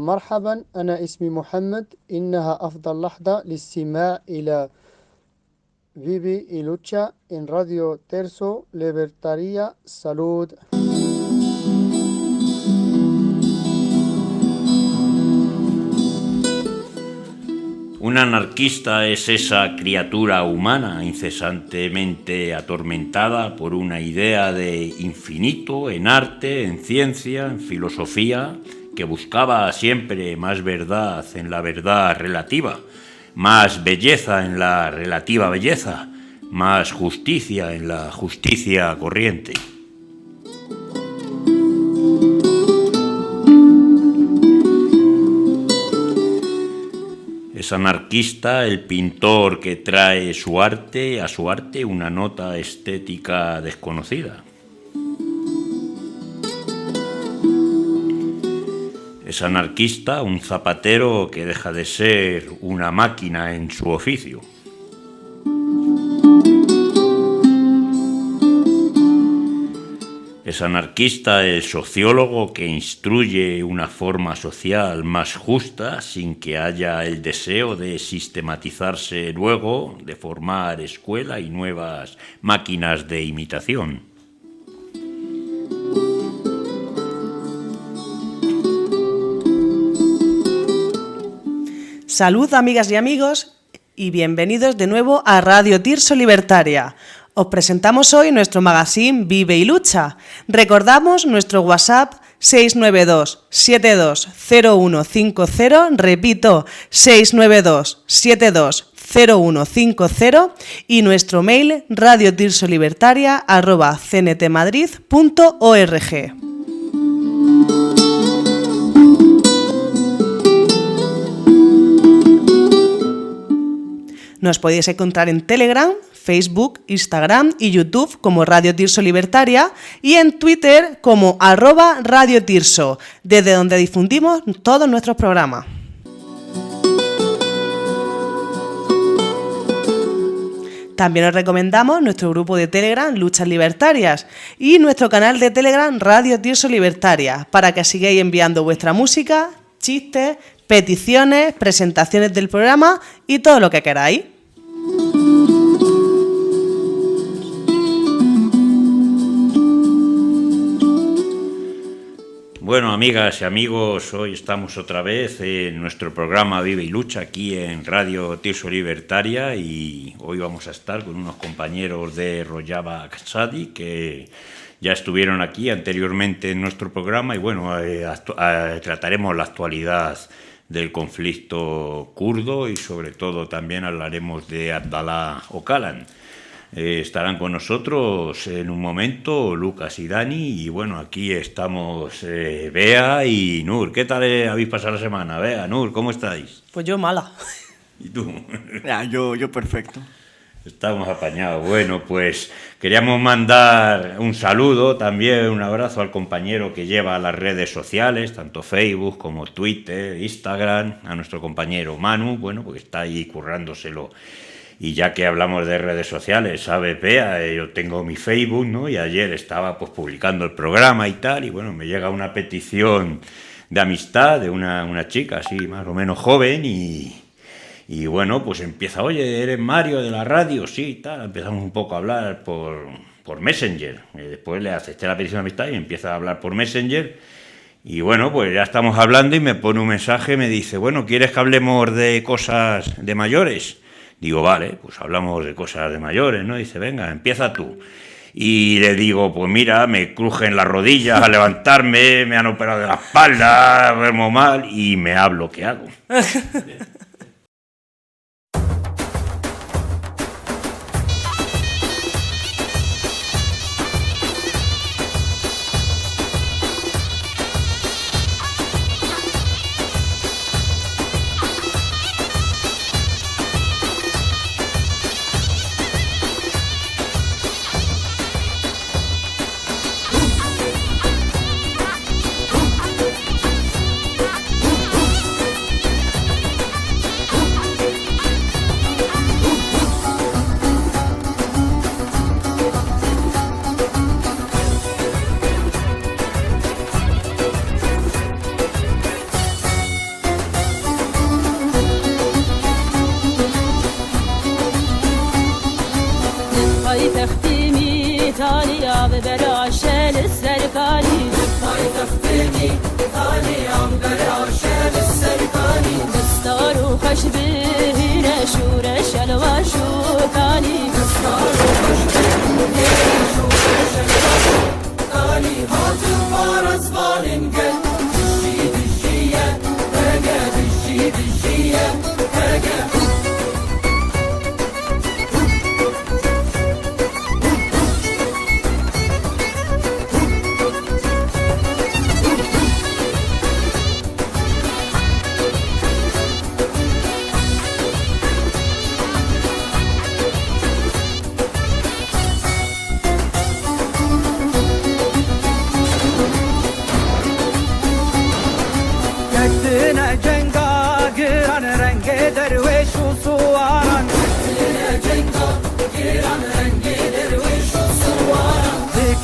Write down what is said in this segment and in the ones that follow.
مرحبا، أنا اسمي محمد. إنها أفضل لحظة للاستماع إلى Vive y Lucha en Radio Terzo Libertaria. Salud. Un anarquista es esa criatura humana incesantemente atormentada por una idea de infinito en arte, en ciencia, en filosofía, que buscaba siempre más verdad en la verdad relativa, más belleza en la relativa belleza, más justicia en la justicia corriente. Es anarquista el pintor que trae a su arte una nota estética desconocida. Es anarquista un zapatero que deja de ser una máquina en su oficio. Es anarquista el sociólogo que instruye una forma social más justa sin que haya el deseo de sistematizarse luego, de formar escuela y nuevas máquinas de imitación. Salud, amigas y amigos, y bienvenidos de nuevo a Radio Tirso Libertaria. Os presentamos hoy nuestro magazine Vive y Lucha. Recordamos nuestro WhatsApp 692-720150, repito, 692-720150, y nuestro mail radiotirsolibertaria@cntmadrid.org. Nos podéis encontrar en Telegram, Facebook, Instagram y YouTube como Radio Tirso Libertaria y en Twitter como @Radio Tirso, desde donde difundimos todos nuestros programas. También os recomendamos nuestro grupo de Telegram Luchas Libertarias y nuestro canal de Telegram Radio Tirso Libertaria para que sigáis enviando vuestra música, chistes, peticiones, presentaciones del programa y todo lo que queráis. Bueno, amigas y amigos, hoy estamos otra vez en nuestro programa Vive y Lucha aquí en Radio Tirso Libertaria y hoy vamos a estar con unos compañeros de Rojava Sadi que ya estuvieron aquí anteriormente en nuestro programa y bueno, trataremos la actualidad del conflicto kurdo y sobre todo también hablaremos de Abdallah Öcalan. Estarán con nosotros en un momento Lucas y Dani y bueno, aquí estamos Bea y Nur. ¿Qué tal habéis pasado la semana? Bea, Nur, ¿cómo estáis? Pues yo mala. ¿Y tú? Yo perfecto. Estamos apañados. Bueno, pues queríamos mandar un saludo, también un abrazo al compañero que lleva las redes sociales, tanto Facebook como Twitter, Instagram, a nuestro compañero Manu, bueno, pues está ahí currándoselo. Y ya que hablamos de redes sociales, ¿sabes, Bea? Yo tengo mi Facebook, ¿no? Y ayer estaba pues publicando el programa y tal, y bueno, me llega una petición de amistad de una chica así más o menos joven y bueno, pues empieza, oye, ¿eres Mario de la radio? Sí, tal, empezamos un poco a hablar por Messenger. Después le acepté la petición de amistad y empieza a hablar por Messenger. Y bueno, pues ya estamos hablando y me pone un mensaje, me dice, bueno, ¿quieres que hablemos de cosas de mayores? Digo, vale, pues hablamos de cosas de mayores, ¿no? Dice, venga, empieza tú. Y le digo, pues mira, me crujen las rodillas al levantarme, me han operado de la espalda, duermo mal y me ha bloqueado.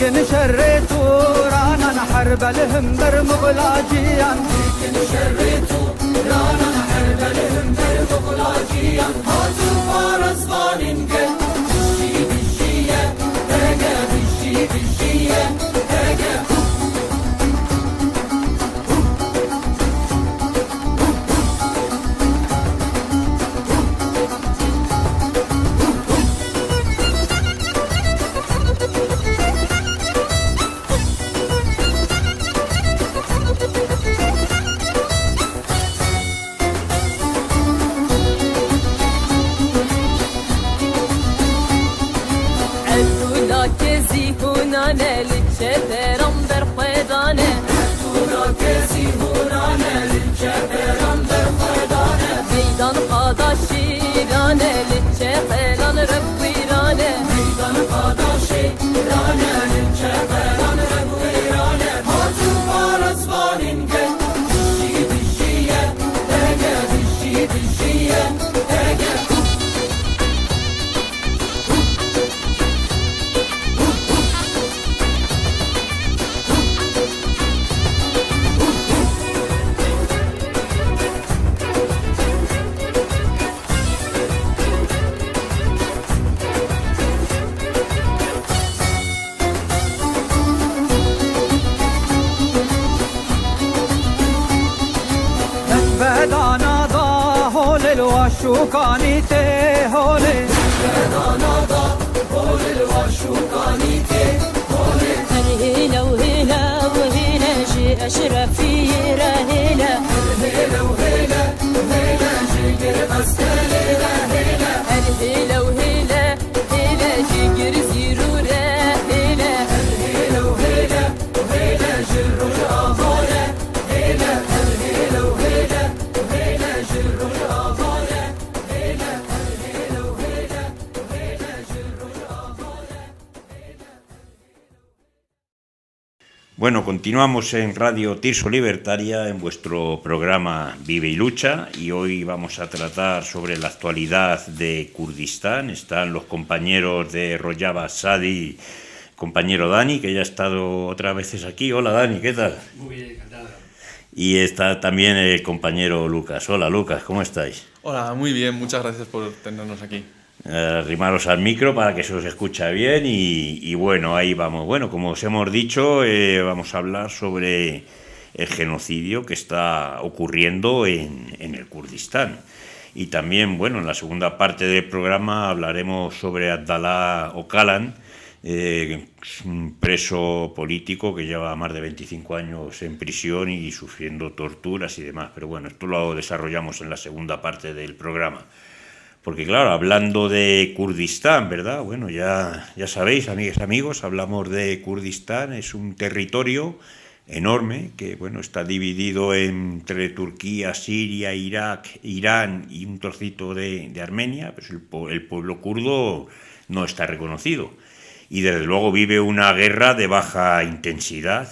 لكن شريتو رانا نحرب لهم برمغلاجيا لكن شريتو رانا نحرب لهم برمغلاجيا هاتو فارس فاننجل بالشي بالشية هاجا بالشي بالشية هاجا الواشوكاني تهولي بدانا ضا هول الواشوكاني تهولي هلا وهلا وهلا جي أشرفي راهلا هلا وهلا وهلا جي قربس هلا هلا هلا وهلا هلا جي قرزيرو راهلا هلا وهلا وهلا جي الرجع ضايا هلا هلا وهلا وهلا جي الرجع Bueno, continuamos en Radio Tirso Libertaria en vuestro programa Vive y Lucha y hoy vamos a tratar sobre la actualidad de Kurdistán. Están los compañeros de Rojava Sadi, compañero Dani, que ya ha estado otras veces aquí. Hola Dani, ¿qué tal? Muy bien, encantado. Y está también el compañero Lucas. Hola Lucas, ¿cómo estáis? Hola, muy bien, muchas gracias por tenernos aquí. Arrimaros al micro para que se os escuche bien y bueno, ahí vamos. Bueno, como os hemos dicho, vamos a hablar sobre el genocidio que está ocurriendo en el Kurdistán. Y también, bueno, en la segunda parte del programa hablaremos sobre Abdallah Öcalan, un preso político que lleva más de 25 años en prisión y sufriendo torturas y demás. Pero bueno, esto lo desarrollamos en la segunda parte del programa. Porque claro, hablando de Kurdistán, ¿verdad? Bueno, ya sabéis, amigas y amigos, hablamos de Kurdistán, es un territorio enorme que, bueno, está dividido entre Turquía, Siria, Irak, Irán y un trocito de Armenia, pues el pueblo kurdo no está reconocido. Y desde luego vive una guerra de baja intensidad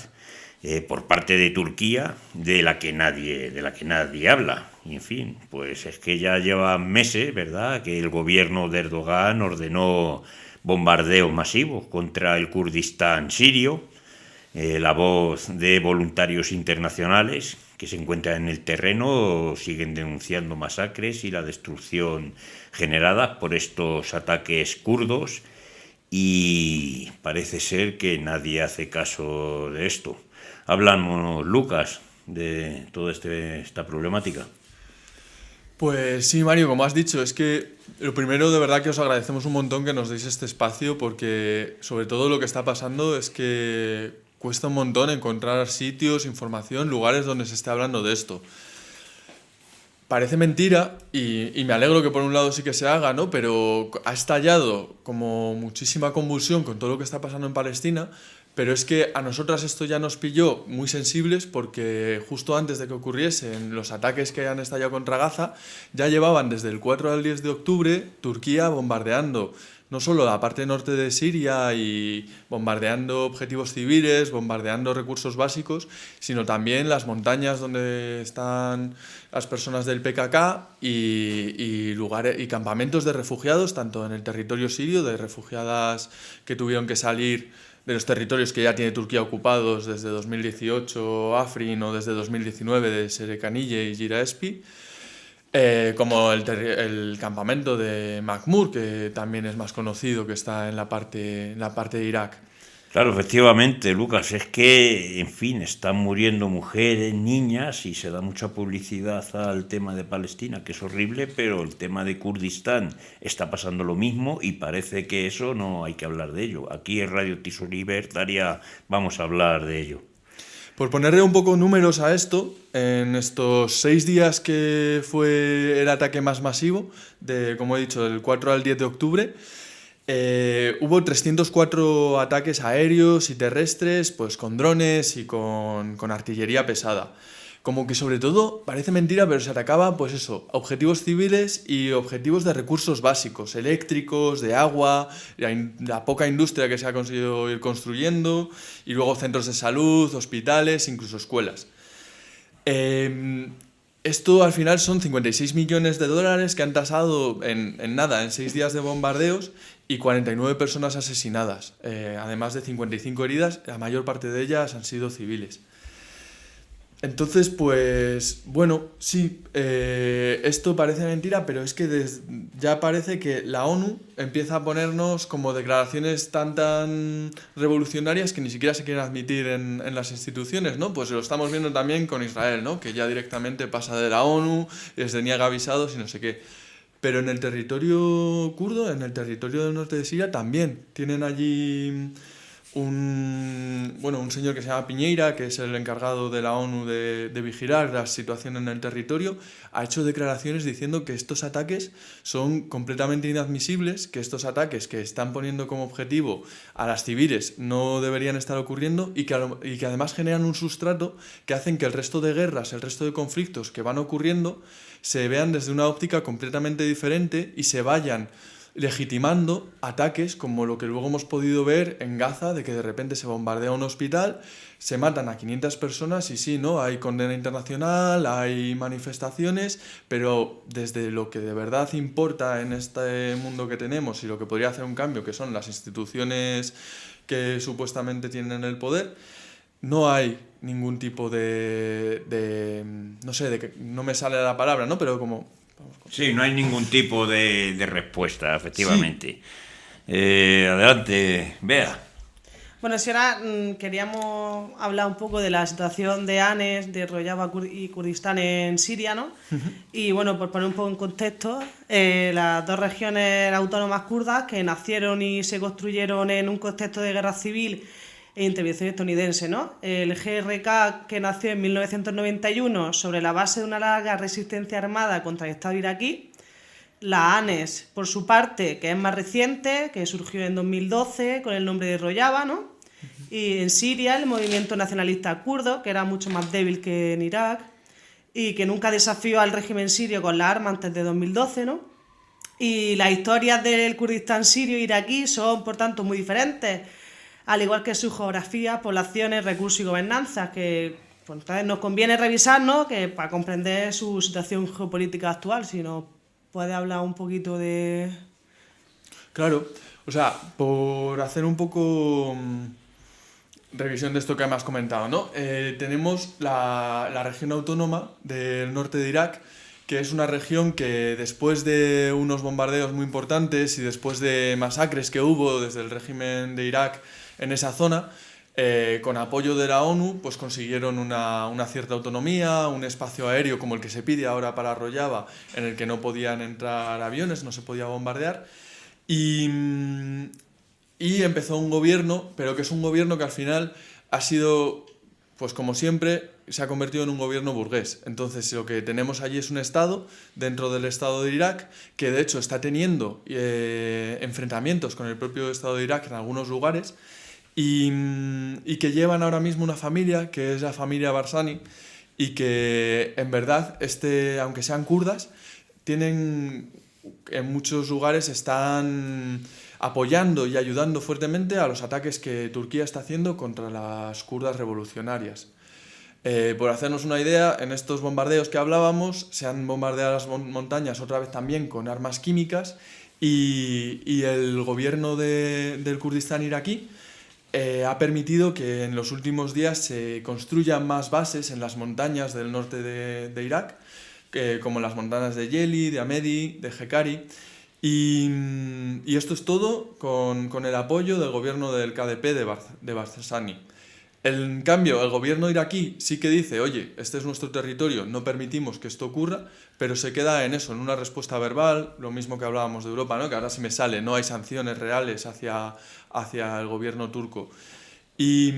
por parte de Turquía, de la que nadie habla. Y en fin, pues es que ya lleva meses, ¿verdad?, que el gobierno de Erdogan ordenó bombardeos masivos contra el Kurdistán sirio. La voz de voluntarios internacionales que se encuentran en el terreno siguen denunciando masacres y la destrucción generada por estos ataques kurdos y parece ser que nadie hace caso de esto. hablamos, Lucas, de toda esta problemática. Pues sí, Mario, como has dicho, es que lo primero de verdad que os agradecemos un montón que nos deis este espacio porque sobre todo lo que está pasando es que cuesta un montón encontrar sitios, información, lugares donde se esté hablando de esto. Parece mentira y me alegro que por un lado sí que se haga, ¿no? Pero ha estallado como muchísima convulsión con todo lo que está pasando en Palestina, pero es que a nosotras esto ya nos pilló muy sensibles porque justo antes de que ocurriesen los ataques que han estallado contra Gaza, ya llevaban desde el 4 al 10 de octubre Turquía bombardeando no solo la parte norte de Siria y bombardeando objetivos civiles, bombardeando recursos básicos, sino también las montañas donde están las personas del PKK y lugares y campamentos de refugiados, tanto en el territorio sirio, de refugiadas que tuvieron que salir de los territorios que ya tiene Turquía ocupados desde 2018 Afrin o desde 2019 de Serekanille y Giraespi, como el campamento de Makmur, que también es más conocido, que está en la parte de Irak. Claro, efectivamente, Lucas, es que, en fin, están muriendo mujeres, niñas, y se da mucha publicidad al tema de Palestina, que es horrible, pero el tema de Kurdistán está pasando lo mismo y parece que eso no hay que hablar de ello. Aquí en Radio Tirso Libertaria vamos a hablar de ello. Por ponerle un poco números a esto, en estos 6 días que fue el ataque más masivo, como he dicho, del 4 al 10 de octubre, hubo 304 ataques aéreos y terrestres, pues con drones y con artillería pesada. Como que sobre todo, parece mentira, pero se atacaba, pues eso, objetivos civiles y objetivos de recursos básicos, eléctricos, de agua, la poca industria que se ha conseguido ir construyendo, y luego centros de salud, hospitales, incluso escuelas. Esto al final son 56 millones de dólares que han tasado en 6 días de bombardeos y 49 personas asesinadas, además de 55 heridas, la mayor parte de ellas han sido civiles. Entonces, pues, bueno, sí, esto parece mentira, pero es que ya parece que la ONU empieza a ponernos como declaraciones tan revolucionarias que ni siquiera se quieren admitir en las instituciones, ¿no? Pues lo estamos viendo también con Israel, ¿no? Que ya directamente pasa de la ONU, les deniega visados y no sé qué. Pero en el territorio kurdo, en el territorio del norte de Siria, también tienen allí un señor que se llama Piñeira, que es el encargado de la ONU de vigilar la situación en el territorio, ha hecho declaraciones diciendo que estos ataques son completamente inadmisibles, que estos ataques que están poniendo como objetivo a las civiles no deberían estar ocurriendo y que además generan un sustrato que hacen que el resto de guerras, el resto de conflictos que van ocurriendo se vean desde una óptica completamente diferente y se vayan legitimando ataques como lo que luego hemos podido ver en Gaza, de que de repente se bombardea un hospital, se matan a 500 personas y sí, ¿no? Hay condena internacional, hay manifestaciones, pero desde lo que de verdad importa en este mundo que tenemos y lo que podría hacer un cambio, que son las instituciones que supuestamente tienen el poder, no hay ningún tipo no sé, no me sale la palabra, ¿no? Pero como... Sí, no hay ningún tipo de respuesta, efectivamente. Sí. Adelante, Bea. Bueno, si ahora queríamos hablar un poco de la situación de Anes, de Rojava y Kurdistán en Siria, ¿no? Y bueno, por poner un poco en contexto, las dos regiones autónomas kurdas que nacieron y se construyeron en un contexto de guerra civil e intervención estadounidense, ¿no? El GRK, que nació en 1991 sobre la base de una larga resistencia armada contra el Estado iraquí. La ANES, por su parte, que es más reciente, que surgió en 2012 con el nombre de Rojava, ¿no? Y en Siria, el movimiento nacionalista kurdo, que era mucho más débil que en Irak y que nunca desafió al régimen sirio con las armas antes de 2012, ¿no? Y las historias del Kurdistán sirio e iraquí son, por tanto, muy diferentes, al igual que su geografía, poblaciones, recursos y gobernanzas, que pues, entonces nos conviene revisar, ¿no? Que para comprender su situación geopolítica actual, si nos puede hablar un poquito de... Claro, o sea, por hacer un poco revisión de esto que me has comentado, ¿no? Tenemos la región autónoma del norte de Irak, que es una región que después de unos bombardeos muy importantes y después de masacres que hubo desde el régimen de Irak en esa zona, con apoyo de la ONU, pues consiguieron una cierta autonomía, un espacio aéreo como el que se pide ahora para Rojava, en el que no podían entrar aviones, no se podía bombardear, y empezó un gobierno, pero que es un gobierno que al final ha sido, pues como siempre, se ha convertido en un gobierno burgués. Entonces lo que tenemos allí es un Estado, dentro del Estado de Irak, que de hecho está teniendo enfrentamientos con el propio Estado de Irak en algunos lugares, y que llevan ahora mismo una familia, que es la familia Barzani, y que en verdad, aunque sean kurdas, tienen, en muchos lugares están apoyando y ayudando fuertemente a los ataques que Turquía está haciendo contra las kurdas revolucionarias. Por hacernos una idea, en estos bombardeos que hablábamos, se han bombardeado las montañas otra vez también con armas químicas, y el gobierno del Kurdistán iraquí ha permitido que en los últimos días se construyan más bases en las montañas del norte de Irak, como las montañas de Yeli, de Amedi, de Hekari, y esto es todo con el apoyo del gobierno del KDP de Barzani. En cambio, el gobierno iraquí sí que dice, oye, este es nuestro territorio, no permitimos que esto ocurra, pero se queda en eso, en una respuesta verbal, lo mismo que hablábamos de Europa, ¿no? Que ahora sí me sale, no hay sanciones reales hacia el gobierno turco. Y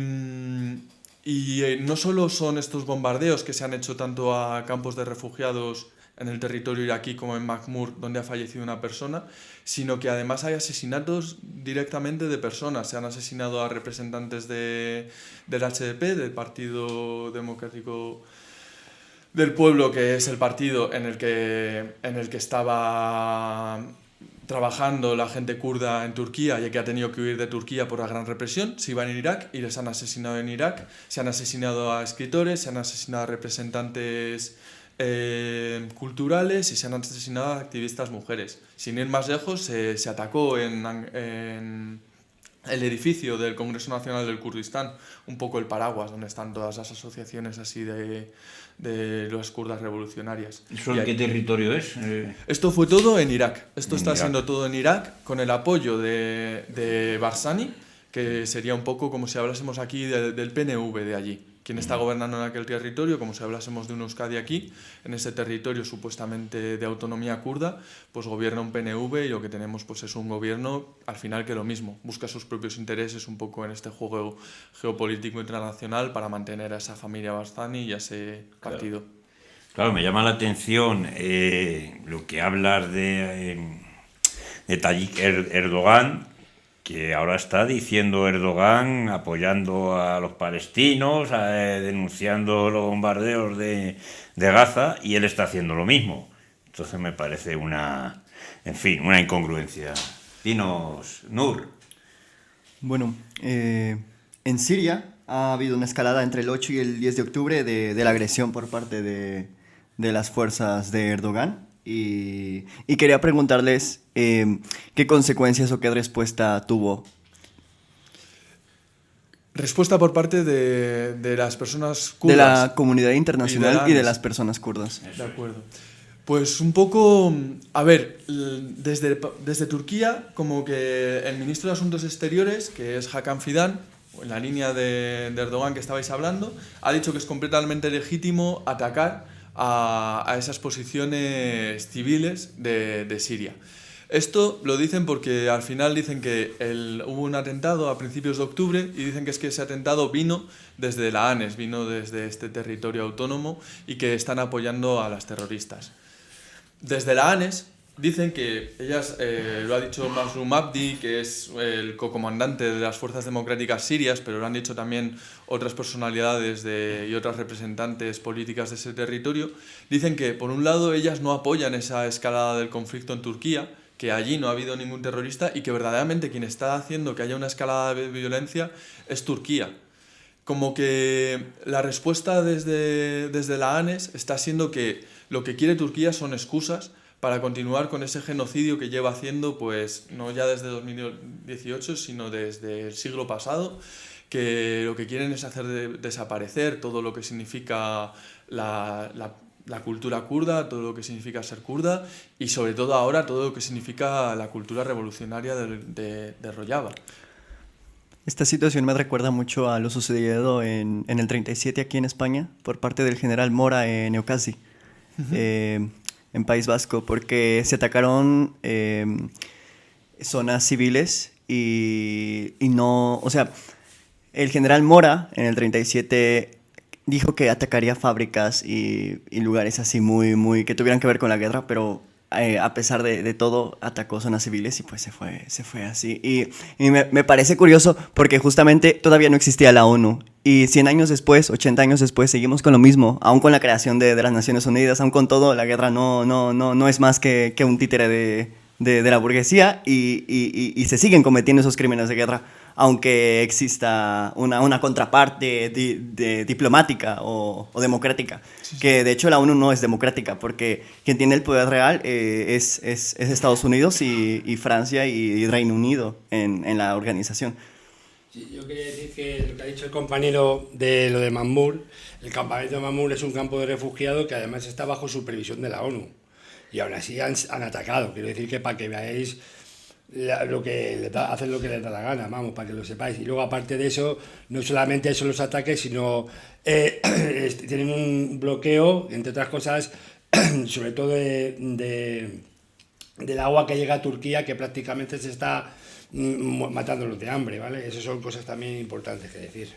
no solo son estos bombardeos que se han hecho tanto a campos de refugiados en el territorio iraquí como en Bakhmur, donde ha fallecido una persona, sino que además hay asesinatos directamente de personas. Se han asesinado a representantes del HDP, del Partido Democrático del Pueblo, que es el partido en el que estaba trabajando la gente kurda en Turquía, y que ha tenido que huir de Turquía por la gran represión. Se iban en Irak y les han asesinado en Irak. Se han asesinado a escritores, se han asesinado a representantes culturales, y se han asesinado a activistas mujeres. Sin ir más lejos, se atacó en el edificio del Congreso Nacional del Kurdistán, un poco el paraguas donde están todas las asociaciones así de las kurdas revolucionarias. ¿Eso en qué territorio es? Esto fue todo en Irak. Esto En está Irak. siendo todo en Irak, con el apoyo de Barzani, que sería un poco como si hablásemos aquí del PNV de allí. Quien está gobernando en aquel territorio, como si hablásemos de un Euskadi aquí, en ese territorio supuestamente de autonomía kurda, pues gobierna un PNV, y lo que tenemos pues es un gobierno al final que lo mismo, busca sus propios intereses un poco en este juego geopolítico internacional para mantener a esa familia Barzani y a ese partido. Claro, me llama la atención lo que hablas de Tayyip Erdogan, que ahora está diciendo Erdogan, apoyando a los palestinos, denunciando los bombardeos de Gaza, y él está haciendo lo mismo. Entonces me parece una incongruencia. Dinos, Nur. Bueno, en Siria ha habido una escalada entre el 8 y el 10 de octubre de la agresión por parte de las fuerzas de Erdogan. Y quería preguntarles qué consecuencias o qué respuesta tuvo. Respuesta por parte de las personas De kurdas. la comunidad internacional y de iraníes. las personas kurdas. De acuerdo. Pues un poco, a ver, desde Turquía, como que el ministro de Asuntos Exteriores, que es Hakan Fidan, en la línea de Erdogan que estabais hablando, ha dicho que es completamente legítimo atacar a esas posiciones civiles de Siria. Esto lo dicen porque al final dicen que hubo un atentado a principios de octubre, y dicen que es que ese atentado vino desde la ANES, vino desde este territorio autónomo, y que están apoyando a las terroristas. Desde la ANES dicen que ellas, lo ha dicho Masrour Abdi, que es el cocomandante de las Fuerzas Democráticas Sirias, pero lo han dicho también otras personalidades y otras representantes políticas de ese territorio, dicen que por un lado ellas no apoyan esa escalada del conflicto en Turquía, que allí no ha habido ningún terrorista, y que verdaderamente quien está haciendo que haya una escalada de violencia es Turquía. Como que la respuesta desde la ANES está siendo que lo que quiere Turquía son excusas para continuar con ese genocidio que lleva haciendo, pues no ya desde 2018, sino desde el siglo pasado, que lo que quieren es hacer desaparecer todo lo que significa la cultura kurda, todo lo que significa ser kurda, y sobre todo ahora todo lo que significa la cultura revolucionaria de Rojava. Esta situación me recuerda mucho a lo sucedido en el 37 aquí en España por parte del general Mora en Eukasi, en País Vasco, porque se atacaron zonas civiles y no, o sea, el general Mora en el 37 dijo que atacaría fábricas y lugares así muy que tuvieran que ver con la guerra, pero a pesar de todo atacó zonas civiles y pues se fue así. Y me parece curioso porque justamente todavía no existía la ONU. Y 100 años después, 80 años después, seguimos con lo mismo, aún con la creación de las Naciones Unidas, aún con todo, la guerra no es más que un títere de la burguesía y se siguen cometiendo esos crímenes de guerra, aunque exista una contraparte diplomática o democrática, que de hecho la ONU no es democrática, porque quien tiene el poder real es Estados Unidos y Francia y Reino Unido en la organización. Sí, yo quería decir que lo que ha dicho el compañero de lo de Mamur, el campamento de Mamur es un campo de refugiados que además está bajo supervisión de la ONU. Y aún así han atacado. Quiero decir que para que veáis lo que hacen lo que les da la gana, vamos, para que lo sepáis. Y luego, aparte de eso, no solamente son los ataques, sino tienen un bloqueo, entre otras cosas, sobre todo del agua que llega a Turquía, que prácticamente se está matándolos de hambre, ¿vale? Esas son cosas también importantes que decir.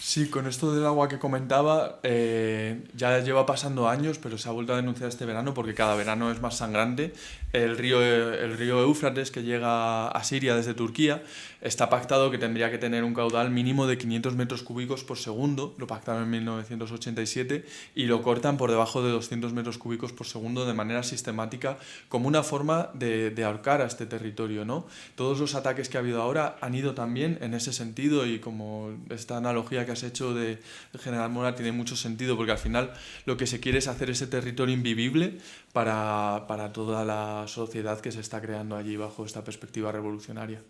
Sí, con esto del agua que comentaba, ya lleva pasando años, pero se ha vuelto a denunciar este verano porque cada verano es más sangrante. El río Éufrates, que llega a Siria desde Turquía, está pactado que tendría que tener un caudal mínimo de 500 metros cúbicos por segundo, lo pactaron en 1987, y lo cortan por debajo de 200 metros cúbicos por segundo de manera sistemática, como una forma de ahorcar a este territorio, ¿no? Todos los ataques que ha habido ahora han ido también en ese sentido, y como esta analogía que has hecho del general Mora tiene mucho sentido, porque al final lo que se quiere es hacer ese territorio invivible para toda la sociedad que se está creando allí bajo esta perspectiva revolucionaria.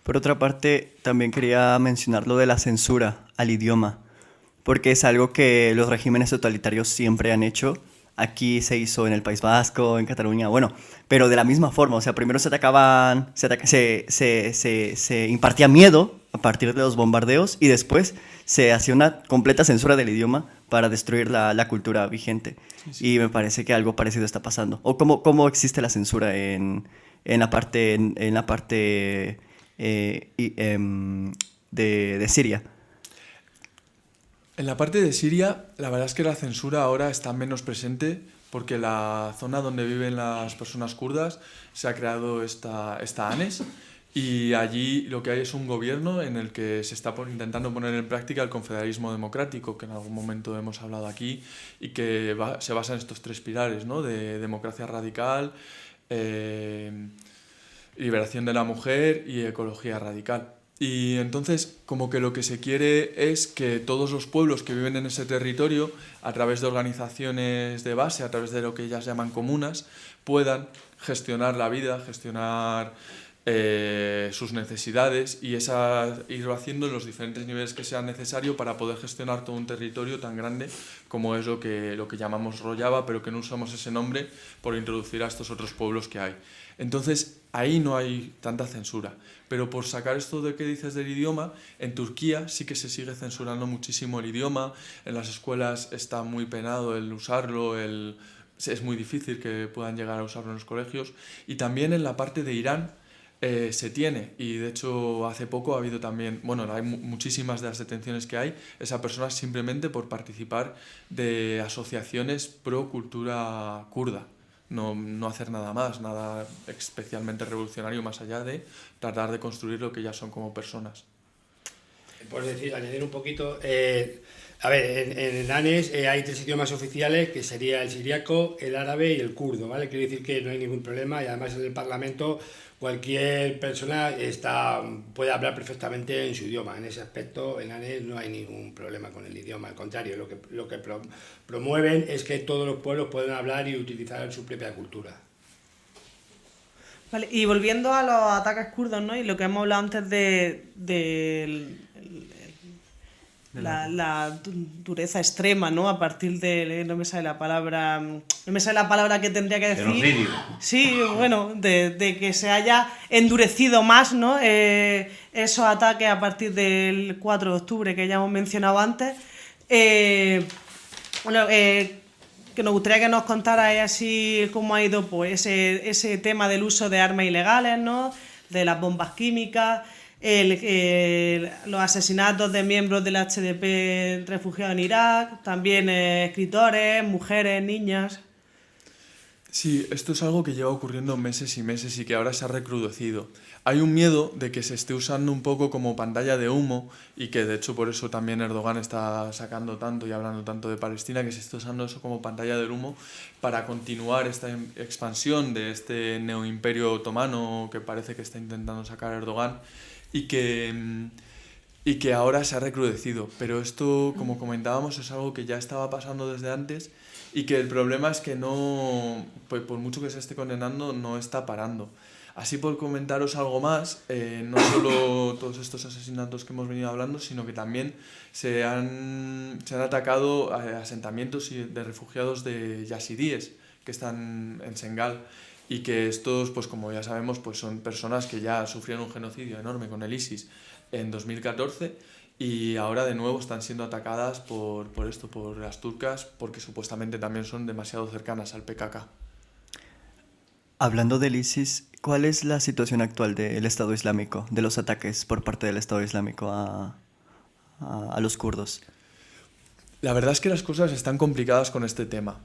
Por otra parte, también quería mencionar lo de la censura al idioma, porque es algo que los regímenes totalitarios siempre han hecho. Aquí se hizo en el País Vasco, en Cataluña, bueno, pero de la misma forma. O sea, primero se impartía miedo a partir de los bombardeos y después se hacía una completa censura del idioma para destruir la cultura vigente. Sí. Y me parece que algo parecido está pasando. ¿O cómo existe la censura en la parte de Siria? En la parte de Siria, la verdad es que la censura ahora está menos presente porque la zona donde viven las personas kurdas se ha creado esta ANES, y allí lo que hay es un gobierno en el que se está intentando poner en práctica el confederalismo democrático, que en algún momento hemos hablado aquí, y que se basa en estos tres pilares, ¿no? De democracia radical, liberación de la mujer y ecología radical. Y entonces, como que lo que se quiere es que todos los pueblos que viven en ese territorio, a través de organizaciones de base, a través de lo que ellas llaman comunas, puedan gestionar la vida, gestionar sus necesidades, y irlo haciendo en los diferentes niveles que sean necesarios para poder gestionar todo un territorio tan grande como es lo que llamamos Rojava, pero que no usamos ese nombre por introducir a estos otros pueblos que hay. Entonces, ahí no hay tanta censura. Pero por sacar esto de que dices del idioma, en Turquía sí que se sigue censurando muchísimo el idioma. En las escuelas está muy penado el usarlo, es muy difícil que puedan llegar a usarlo en los colegios. Y también en la parte de Irán se tiene, y de hecho hace poco ha habido también, bueno, hay muchísimas de las detenciones que hay, es a personas simplemente por participar de asociaciones pro cultura kurda. No hacer nada más, nada especialmente revolucionario más allá de tratar de construir lo que ya son como personas. Por decir, añadir un poquito, a ver, en ANES hay tres idiomas oficiales, que sería el siriaco, el árabe y el kurdo, ¿vale? Quiere decir que no hay ningún problema, y además en el Parlamento cualquier persona puede hablar perfectamente en su idioma. En ese aspecto, en ANES no hay ningún problema con el idioma, al contrario, lo que promueven es que todos los pueblos puedan hablar y utilizar su propia cultura. Vale, y volviendo a los ataques kurdos, ¿no? Y lo que hemos hablado antes la dureza extrema, ¿no? A partir de, no me sale la palabra que tendría que decir. Genocidio. Sí, bueno, de que se haya endurecido más, ¿no? Esos ataques a partir del 4 de octubre que ya hemos mencionado antes. Que nos gustaría que nos contara así cómo ha ido pues ese tema del uso de armas ilegales, ¿no? De las bombas químicas, los asesinatos de miembros del HDP refugiados en Irak, también escritores, mujeres, niñas. Sí, esto es algo que lleva ocurriendo meses y meses y que ahora se ha recrudecido. Hay un miedo de que se esté usando un poco como pantalla de humo y que de hecho por eso también Erdogan está sacando tanto y hablando tanto de Palestina, que se esté usando eso como pantalla de humo para continuar esta expansión de este neoimperio otomano que parece que está intentando sacar Erdogan y que ahora se ha recrudecido. Pero esto, como comentábamos, es algo que ya estaba pasando desde antes y que el problema es que no, pues por mucho que se esté condenando, no está parando. Así, por comentaros algo más, no solo todos estos asesinatos que hemos venido hablando, sino que también se han atacado asentamientos de refugiados de yazidíes que están en Sengal y que estos, pues como ya sabemos, pues son personas que ya sufrieron un genocidio enorme con el ISIS en 2014 y ahora de nuevo están siendo atacadas por las turcas, porque supuestamente también son demasiado cercanas al PKK. Hablando del ISIS, ¿cuál es la situación actual del Estado Islámico, de los ataques por parte del Estado Islámico a los kurdos? La verdad es que las cosas están complicadas con este tema.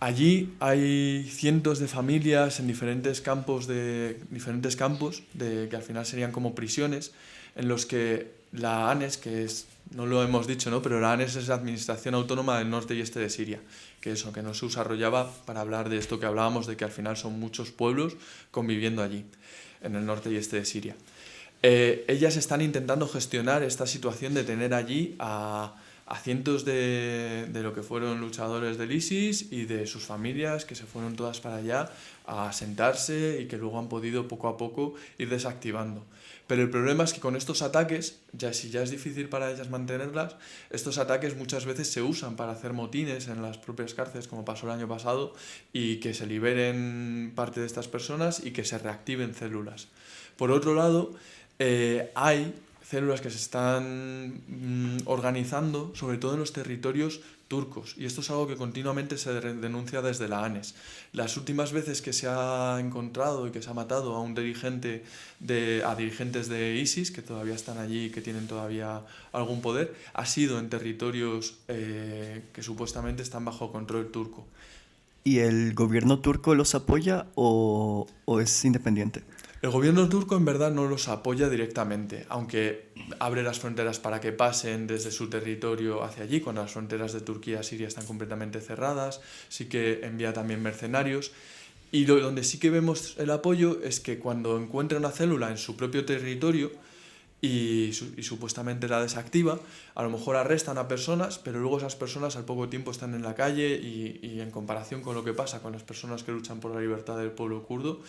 Allí hay cientos de familias en diferentes campos que al final serían como prisiones, en los que la ANES, que es, no lo hemos dicho, ¿no? Pero la ANES es la Administración Autónoma del Norte y Este de Siria, que no se desarrollaba para hablar de esto que hablábamos, de que al final son muchos pueblos conviviendo allí, en el norte y este de Siria. Ellas están intentando gestionar esta situación de tener allí a cientos de lo que fueron luchadores del ISIS y de sus familias que se fueron todas para allá a asentarse y que luego han podido poco a poco ir desactivando. Pero el problema es que con estos ataques, si ya es difícil para ellas mantenerlas, estos ataques muchas veces se usan para hacer motines en las propias cárceles, como pasó el año pasado, y que se liberen parte de estas personas y que se reactiven células. Por otro lado, hay células que se están organizando, sobre todo en los territorios turcos, y esto es algo que continuamente se denuncia desde la ANES. Las últimas veces que se ha encontrado y que se ha matado a dirigentes de ISIS, que todavía están allí y que tienen todavía algún poder, ha sido en territorios que supuestamente están bajo control turco. ¿Y el gobierno turco los apoya o es independiente? El gobierno turco en verdad no los apoya directamente, aunque abre las fronteras para que pasen desde su territorio hacia allí, cuando las fronteras de Turquía y Siria están completamente cerradas, sí que envía también mercenarios. Y donde sí que vemos el apoyo es que cuando encuentra una célula en su propio territorio y supuestamente la desactiva, a lo mejor arrestan a personas, pero luego esas personas al poco tiempo están en la calle y en comparación con lo que pasa con las personas que luchan por la libertad del pueblo kurdo,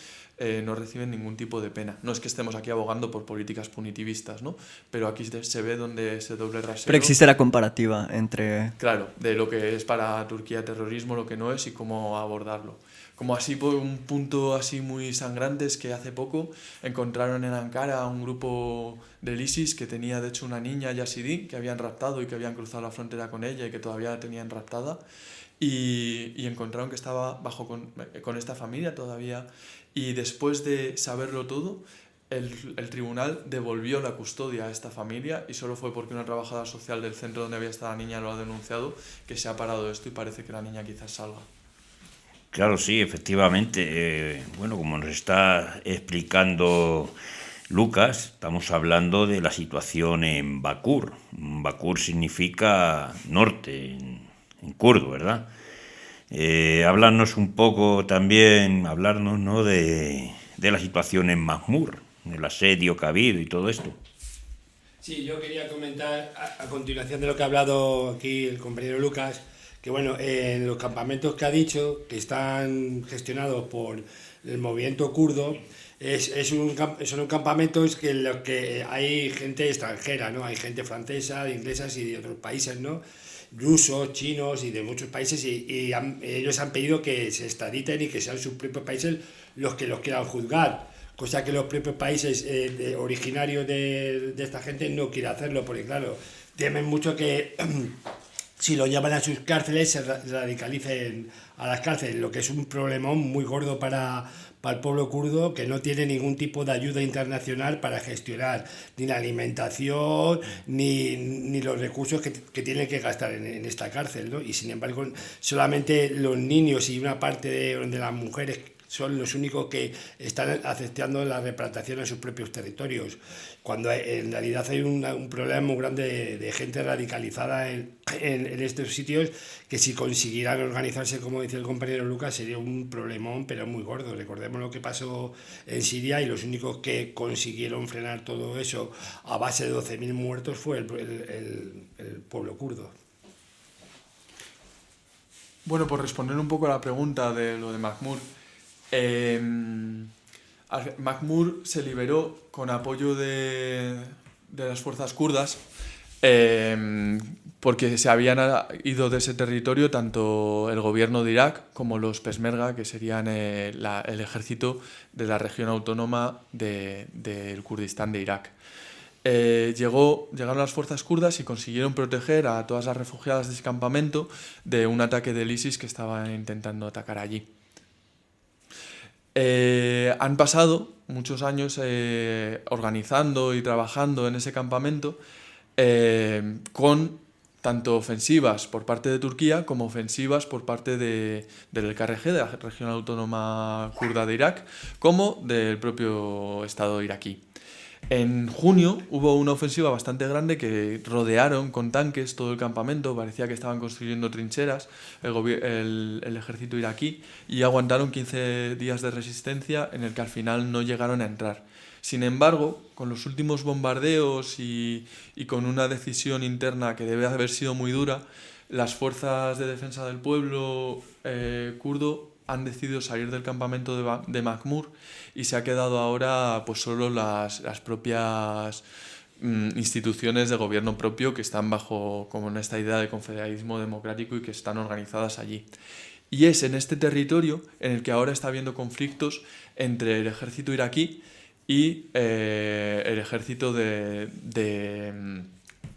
no reciben ningún tipo de pena. No es que estemos aquí abogando por políticas punitivistas, ¿no? Pero aquí se ve donde ese doble rasero... Pero existe la comparativa entre... Claro, de lo que es para Turquía terrorismo, lo que no es y cómo abordarlo. Como así por un punto así muy sangrante es que hace poco encontraron en Ankara a un grupo del ISIS que tenía de hecho una niña yazidí que habían raptado y que habían cruzado la frontera con ella y que todavía la tenían raptada y encontraron que estaba con esta familia todavía y después de saberlo todo el tribunal devolvió la custodia a esta familia y solo fue porque una trabajadora social del centro donde había estado la niña lo ha denunciado que se ha parado esto y parece que la niña quizás salga. Claro, sí, efectivamente. Bueno, como nos está explicando Lucas, estamos hablando de la situación en Bakur. Bakur significa norte, en kurdo, ¿verdad? Háblanos un poco también, hablarnos, ¿no?, de la situación en Mazmur, el asedio que ha habido y todo esto. Sí, yo quería comentar a continuación de lo que ha hablado aquí el compañero Lucas, que bueno, en los campamentos que ha dicho, que están gestionados por el movimiento kurdo, son campamentos que en los que hay gente extranjera, ¿no? Hay gente francesa, de inglesas y de otros países, ¿no? Rusos, chinos y de muchos países, y ellos han pedido que se extraditen y que sean sus propios países los que los quieran juzgar, cosa que los propios países originarios de esta gente no quieren hacerlo, porque claro, temen mucho que si lo llevan a sus cárceles se radicalicen a las cárceles, lo que es un problemón muy gordo para el pueblo kurdo, que no tiene ningún tipo de ayuda internacional para gestionar ni la alimentación ni los recursos que tienen que gastar en esta cárcel, ¿no? Y sin embargo solamente los niños y una parte de las mujeres son los únicos que están aceptando la replantación en sus propios territorios, cuando en realidad hay un problema muy grande de gente radicalizada en estos sitios, que si consiguieran organizarse, como dice el compañero Lucas, sería un problemón, pero muy gordo. Recordemos lo que pasó en Siria, y los únicos que consiguieron frenar todo eso a base de 12.000 muertos fue el pueblo kurdo. Bueno, por responder un poco a la pregunta de lo de Mahmur, Mahmur se liberó con apoyo de las fuerzas kurdas, porque se habían ido de ese territorio tanto el gobierno de Irak como los Peshmerga, que serían el ejército de la región autónoma del Kurdistán de Irak. Llegaron las fuerzas kurdas y consiguieron proteger a todas las refugiadas de ese campamento de un ataque del ISIS que estaba intentando atacar allí. Han pasado muchos años organizando y trabajando en ese campamento, con tanto ofensivas por parte de Turquía como ofensivas por parte del KRG, de la región autónoma kurda de Irak, como del propio Estado iraquí. En junio hubo una ofensiva bastante grande que rodearon con tanques todo el campamento, parecía que estaban construyendo trincheras el ejército iraquí, y aguantaron 15 días de resistencia en el que al final no llegaron a entrar. Sin embargo, con los últimos bombardeos y con una decisión interna que debe haber sido muy dura, las fuerzas de defensa del pueblo kurdo han decidido salir del campamento de Mahmur, y se ha quedado ahora pues solo las propias instituciones de gobierno propio que están bajo como en esta idea de confederalismo democrático y que están organizadas allí. Y es en este territorio en el que ahora está habiendo conflictos entre el ejército iraquí y el ejército de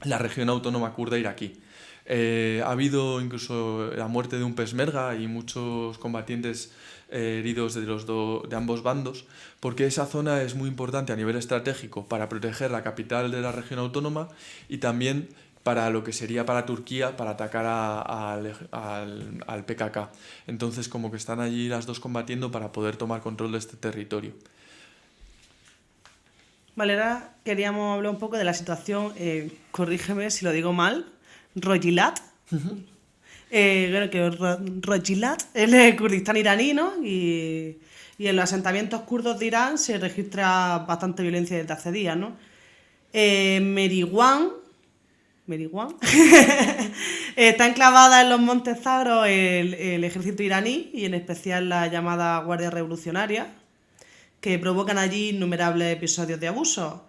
la región autónoma kurda iraquí. Ha habido incluso la muerte de un peshmerga y muchos combatientes heridos de ambos bandos, porque esa zona es muy importante a nivel estratégico para proteger la capital de la región autónoma y también para lo que sería para Turquía, para atacar al PKK. Entonces, como que están allí las dos combatiendo para poder tomar control de este territorio. Vale, ahora queríamos hablar un poco de la situación, corrígeme si lo digo mal, Rojilat. Bueno, que Rojilat es el Kurdistán iraní, ¿no? Y en los asentamientos kurdos de Irán se registra bastante violencia desde hace días, ¿no? Meriwan está enclavada en los montes Zagros el ejército iraní, y en especial la llamada Guardia Revolucionaria, que provocan allí innumerables episodios de abuso.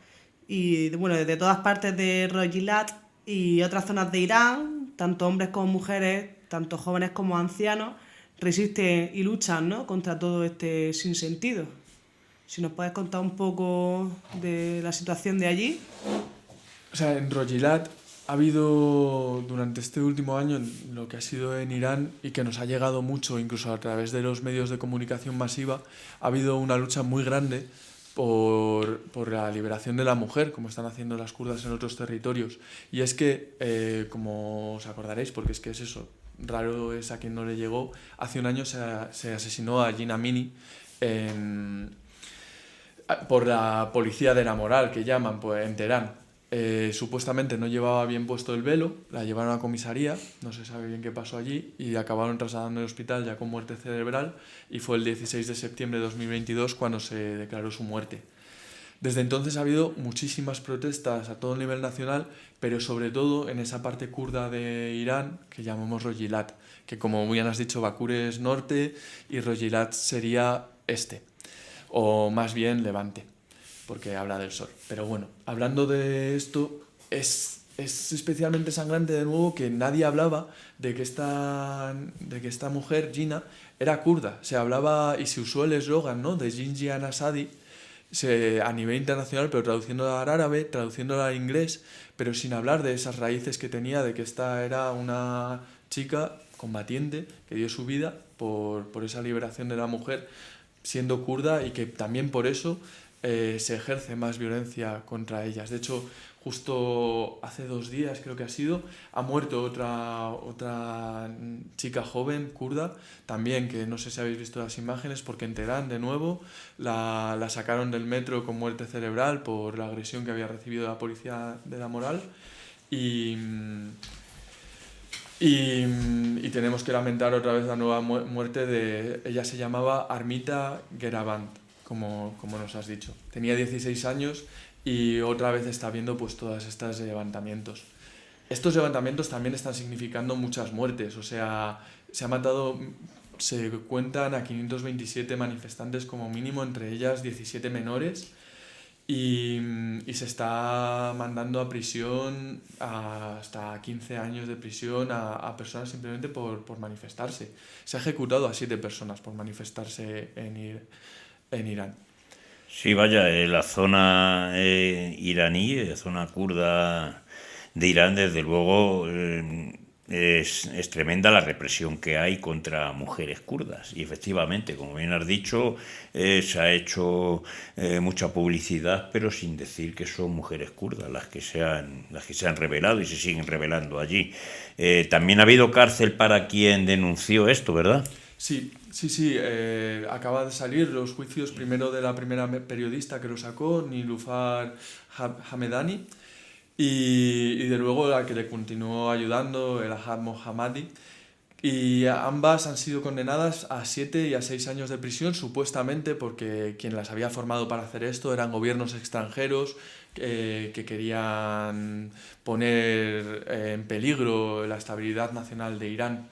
Y bueno, desde todas partes de Rojilat y otras zonas de Irán, tanto hombres como mujeres, tanto jóvenes como ancianos, resisten y luchan, ¿no?, contra todo este sinsentido. Si nos puedes contar un poco de la situación de allí. O sea, en Rojilat ha habido durante este último año lo que ha sido en Irán y que nos ha llegado mucho, incluso a través de los medios de comunicación masiva, ha habido una lucha muy grande por la liberación de la mujer, como están haciendo las kurdas en otros territorios. Y es que, como os acordaréis, porque es que es eso, raro es a quien no le llegó, hace un año se asesinó a Jina Amini por la policía de la moral, que llaman, pues, en Teherán. Supuestamente no llevaba bien puesto el velo, la llevaron a comisaría, no se sabe bien qué pasó allí, y acabaron trasladando al hospital ya con muerte cerebral, y fue el 16 de septiembre de 2022 cuando se declaró su muerte. Desde entonces ha habido muchísimas protestas a todo nivel nacional, pero sobre todo en esa parte kurda de Irán que llamamos Rojilat, que como bien has dicho, Bakur es norte y Rojilat sería este. o más bien levante, porque habla del sol. Pero bueno, hablando de esto, es especialmente sangrante de nuevo que nadie hablaba de que esta mujer, Gina, era kurda. Se hablaba y se usó el eslogan, ¿no?, de Jinjian Asadi a nivel internacional, pero traduciéndolo al árabe, traduciéndolo al inglés, pero sin hablar de esas raíces que tenía, de que esta era una chica combatiente que dio su vida por esa liberación de la mujer siendo kurda, y que también por eso se ejerce más violencia contra ellas. De hecho, justo hace 2 días, creo que ha sido, ha muerto otra chica joven kurda, también, que no sé si habéis visto las imágenes, porque en Teherán, de nuevo, la sacaron del metro con muerte cerebral por la agresión que había recibido la policía de la moral. Y tenemos que lamentar otra vez la nueva muerte de... Ella se llamaba Armita Geraband, como nos has dicho. Tenía 16 años y otra vez está viendo pues todos estos levantamientos. Estos levantamientos también están significando muchas muertes. O sea, se cuentan a 527 manifestantes como mínimo, entre ellas 17 menores. Y se está mandando a prisión hasta 15 años de prisión a personas simplemente por manifestarse. Se ha ejecutado a 7 personas por manifestarse en Irán. Sí, vaya, la zona iraní, la zona kurda de Irán, desde luego es tremenda la represión que hay contra mujeres kurdas. Y efectivamente, como bien has dicho, se ha hecho mucha publicidad, pero sin decir que son mujeres kurdas las que se han rebelado y se siguen rebelando allí. También ha habido cárcel para quien denunció esto, ¿verdad? Sí. Acaba de salir los juicios primero de la primera periodista que lo sacó, Nilufar Hamedani, y de luego la que le continuó ayudando, el Ahad Mohammadi, y ambas han sido condenadas a 7 y a 6 años de prisión, supuestamente porque quien las había formado para hacer esto eran gobiernos extranjeros que querían poner en peligro la estabilidad nacional de Irán.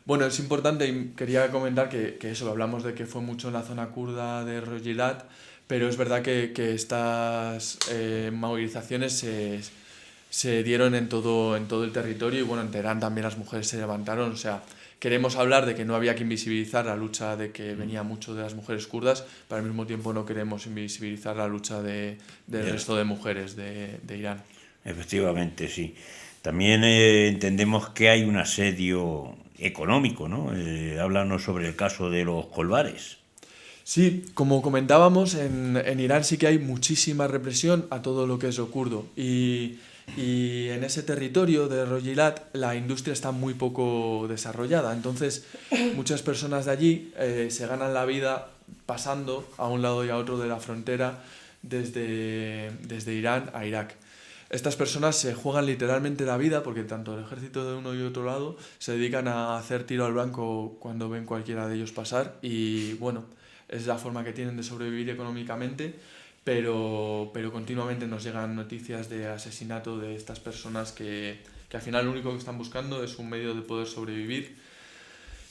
Bueno, es importante, y quería comentar que eso, hablamos de que fue mucho en la zona kurda de Rojilat, pero es verdad que estas movilizaciones se dieron en todo el territorio, y bueno, en Teherán también las mujeres se levantaron. O sea, queremos hablar de que no había que invisibilizar la lucha, de que venía mucho de las mujeres kurdas, pero al mismo tiempo no queremos invisibilizar la lucha del resto de mujeres de Irán. Efectivamente, sí. También entendemos que hay un asedio económico, ¿no? Háblanos sobre el caso de los colbares. Sí, como comentábamos, en Irán sí que hay muchísima represión a todo lo que es lo kurdo, y en ese territorio de Rojilat la industria está muy poco desarrollada. Entonces muchas personas de allí se ganan la vida pasando a un lado y a otro de la frontera desde Irán a Irak. Estas personas se juegan literalmente la vida, porque tanto el ejército de uno y otro lado se dedican a hacer tiro al blanco cuando ven cualquiera de ellos pasar, y bueno, es la forma que tienen de sobrevivir económicamente, pero continuamente nos llegan noticias de asesinato de estas personas que al final lo único que están buscando es un medio de poder sobrevivir.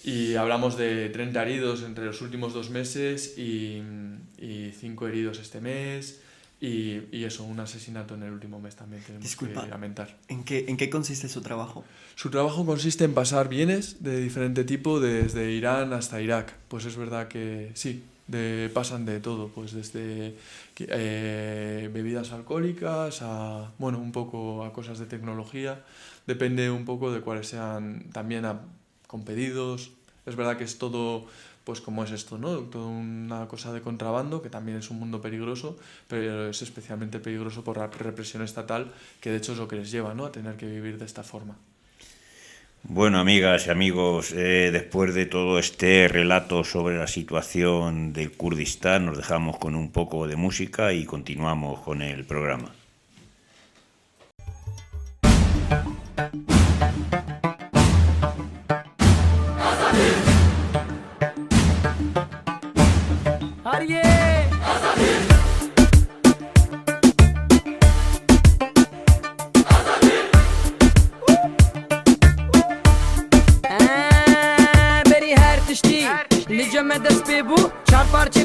Y hablamos de 30 heridos entre los últimos 2 meses y 5 heridos este mes. Y eso, un asesinato en el último mes también tenemos que lamentar. ¿En qué consiste su trabajo? Su trabajo consiste en pasar bienes de diferente tipo desde Irán hasta Irak. Pues es verdad que sí, pasan de todo, pues desde bebidas alcohólicas a, bueno, un poco a cosas de tecnología. Depende un poco de cuáles sean, también con pedidos. Es verdad que es todo... Pues como es esto, ¿no? Toda una cosa de contrabando, que también es un mundo peligroso, pero es especialmente peligroso por la represión estatal, que de hecho es lo que les lleva, ¿no?, a tener que vivir de esta forma. Bueno, amigas y amigos, después de todo este relato sobre la situación del Kurdistán, nos dejamos con un poco de música y continuamos con el programa. دست پی بو چار پارچه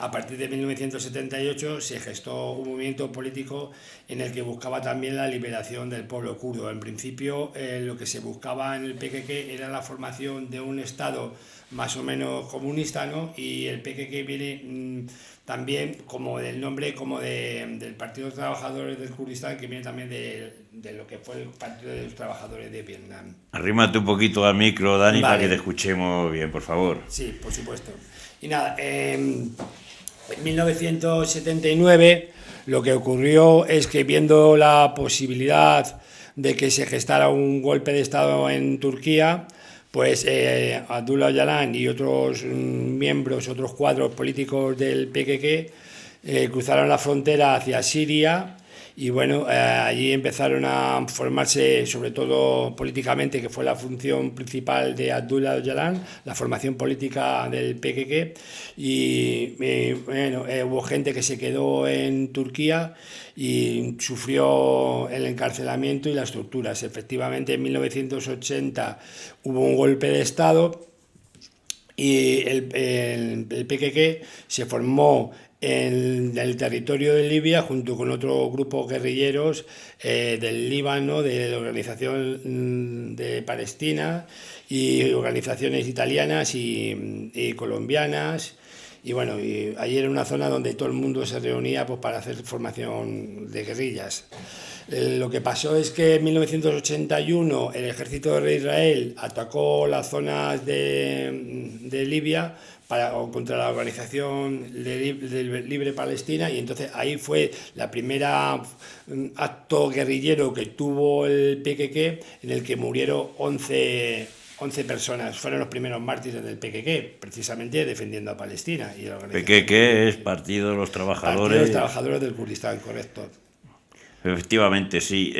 a partir de 1978 se gestó un movimiento político en el que buscaba también la liberación del pueblo kurdo. En principio, lo que se buscaba en el PKK era la formación de un Estado más o menos comunista, ¿no? Y el PKK viene también como del nombre del Partido de los Trabajadores del Kurdistán, que viene también de lo que fue el Partido de los Trabajadores de Vietnam. Arrímate un poquito al micro, Dani, Vale. para que te escuchemos bien, por favor. Sí, por supuesto. Y nada, en 1979 lo que ocurrió es que, viendo la posibilidad de que se gestara un golpe de Estado en Turquía, pues Abdullah Öcalan y otros miembros, otros cuadros políticos del PKK cruzaron la frontera hacia Siria y bueno, allí empezaron a formarse, sobre todo políticamente, que fue la función principal de Abdullah Öcalan, la formación política del PKK, y bueno, hubo gente que se quedó en Turquía y sufrió el encarcelamiento y las torturas. Efectivamente, en 1980 hubo un golpe de Estado y el PKK se formó en el territorio de Libia junto con otro grupo guerrilleros del Líbano, de la Organización de Palestina y organizaciones italianas y colombianas. Y bueno, y allí era una zona donde todo el mundo se reunía pues, para hacer formación de guerrillas. Lo que pasó es que en 1981 el ejército de Israel atacó las zonas de Libia contra la Organización Libre Palestina, y entonces ahí fue la primera acto guerrillero que tuvo el PKK, en el que murieron 11 personas. Fueron los primeros mártires del PKK, precisamente defendiendo a Palestina. Y PKK es Partido de los Trabajadores. Partido de los Trabajadores del Kurdistán, correcto. Efectivamente, sí.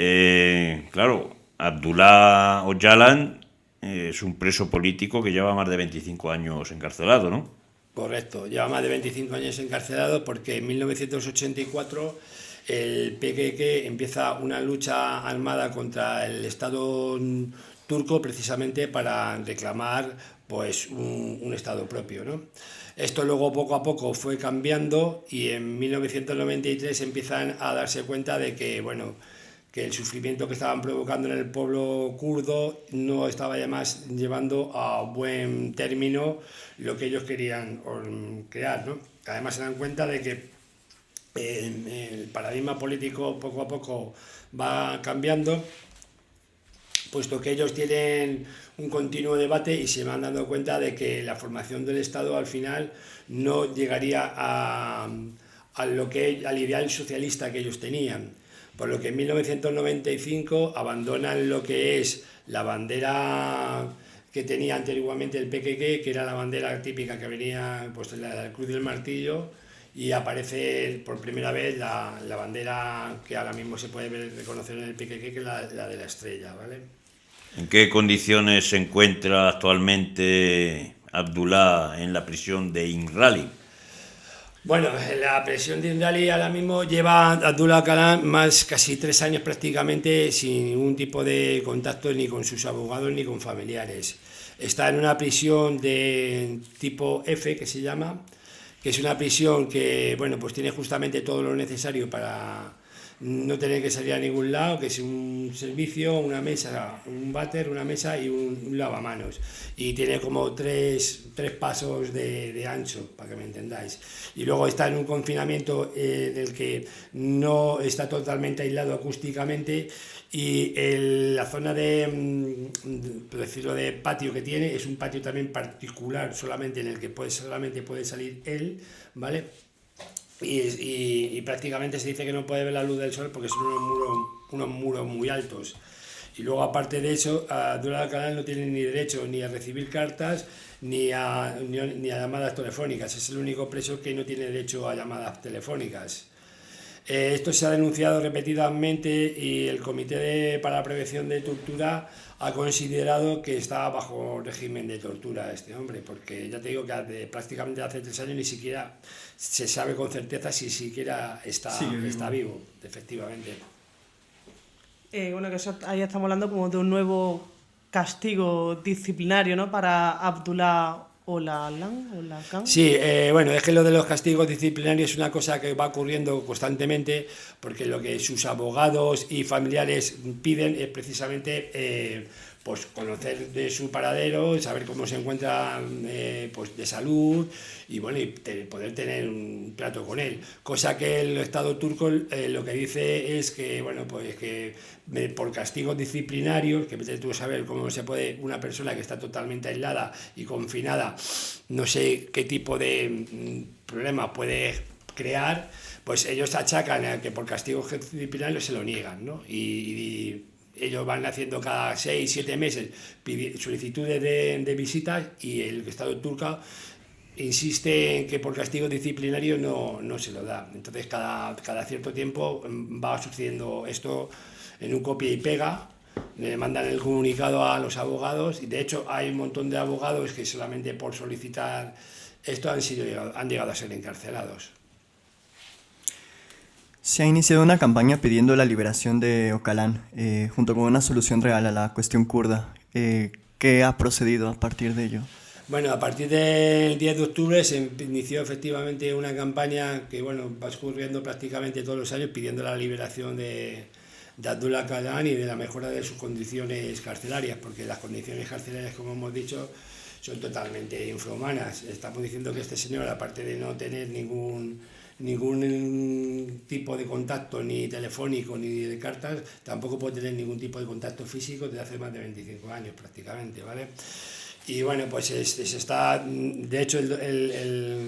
Claro, Abdullah Öcalan es un preso político que lleva más de 25 años encarcelado, ¿no? Correcto, lleva más de 25 años encarcelado porque en 1984 el PKK empieza una lucha armada contra el Estado turco, precisamente para reclamar pues un Estado propio, ¿no? Esto luego poco a poco fue cambiando y en 1993 empiezan a darse cuenta de que, bueno, que el sufrimiento que estaban provocando en el pueblo kurdo no estaba ya más llevando a buen término lo que ellos querían crear, ¿no? Además se dan cuenta de que el paradigma político poco a poco va cambiando, puesto que ellos tienen un continuo debate y se van dando cuenta de que la formación del Estado al final no llegaría al ideal socialista que ellos tenían. Por lo que en 1995 abandonan lo que es la bandera que tenía anteriormente el PKK, que era la bandera típica que venía, pues la cruz del martillo, y aparece por primera vez la bandera que ahora mismo se puede reconocer en el PKK, que es la de la estrella, ¿vale? ¿En qué condiciones se encuentra actualmente Abdullah en la prisión de Imrali? Bueno, la prisión de Imrali ahora mismo lleva a Abdullah Öcalan casi 3 años prácticamente sin ningún tipo de contacto ni con sus abogados ni con familiares. Está en una prisión de tipo F, que se llama, que es una prisión que, bueno, pues tiene justamente todo lo necesario para no tener que salir a ningún lado, que es un servicio, una mesa, un váter, una mesa y un lavamanos. Y tiene como tres pasos de ancho, para que me entendáis. Y luego está en un confinamiento del que no está totalmente aislado acústicamente, y la zona por decirlo, de patio que tiene es un patio también particular, solamente en el que solamente puede salir él, ¿vale? Y prácticamente se dice que no puede ver la luz del sol porque son unos muros muy altos. Y luego, aparte de eso, Abdullah Öcalan no tiene ni derecho ni a recibir cartas ni a llamadas telefónicas. Es el único preso que no tiene derecho a llamadas telefónicas. Esto se ha denunciado repetidamente y el Comité para la Prevención de Tortura ha considerado que está bajo régimen de tortura este hombre, porque ya te digo que prácticamente hace 3 años ni siquiera se sabe con certeza si siquiera está vivo, efectivamente. Bueno, que ahí estamos hablando como de un nuevo castigo disciplinario, ¿no?, para Abdullah Olalan, Olacan. Sí, bueno, es que lo de los castigos disciplinarios es una cosa que va ocurriendo constantemente, porque lo que sus abogados y familiares piden es precisamente pues conocer de su paradero, saber cómo se encuentra pues de salud y bueno, y poder tener un trato con él. Cosa que el Estado turco lo que dice es que, bueno, pues que por castigos disciplinarios, que vete tú a saber cómo se puede una persona que está totalmente aislada y confinada, no sé qué tipo de problema puede crear, pues ellos achacan a que por castigos disciplinarios se lo niegan, ¿no? Y ellos van haciendo cada 6, 7 meses solicitudes de visitas y el Estado turco insiste en que por castigo disciplinario no se lo da. Entonces cada cierto tiempo va sucediendo esto en un copia y pega, le mandan el comunicado a los abogados y de hecho hay un montón de abogados que solamente por solicitar esto han llegado a ser encarcelados. Se ha iniciado una campaña pidiendo la liberación de Öcalan, junto con una solución real a la cuestión kurda. ¿Qué ha procedido a partir de ello? Bueno, a partir del 10 de octubre se inició efectivamente una campaña que bueno, va ocurriendo prácticamente todos los años pidiendo la liberación de Abdullah Öcalan y de la mejora de sus condiciones carcelarias, porque las condiciones carcelarias, como hemos dicho, son totalmente infrahumanas. Estamos diciendo que este señor, aparte de no tener ningún tipo de contacto ni telefónico ni de cartas, tampoco puede tener ningún tipo de contacto físico desde hace más de 25 años prácticamente, ¿vale? Y bueno, pues se está, de hecho el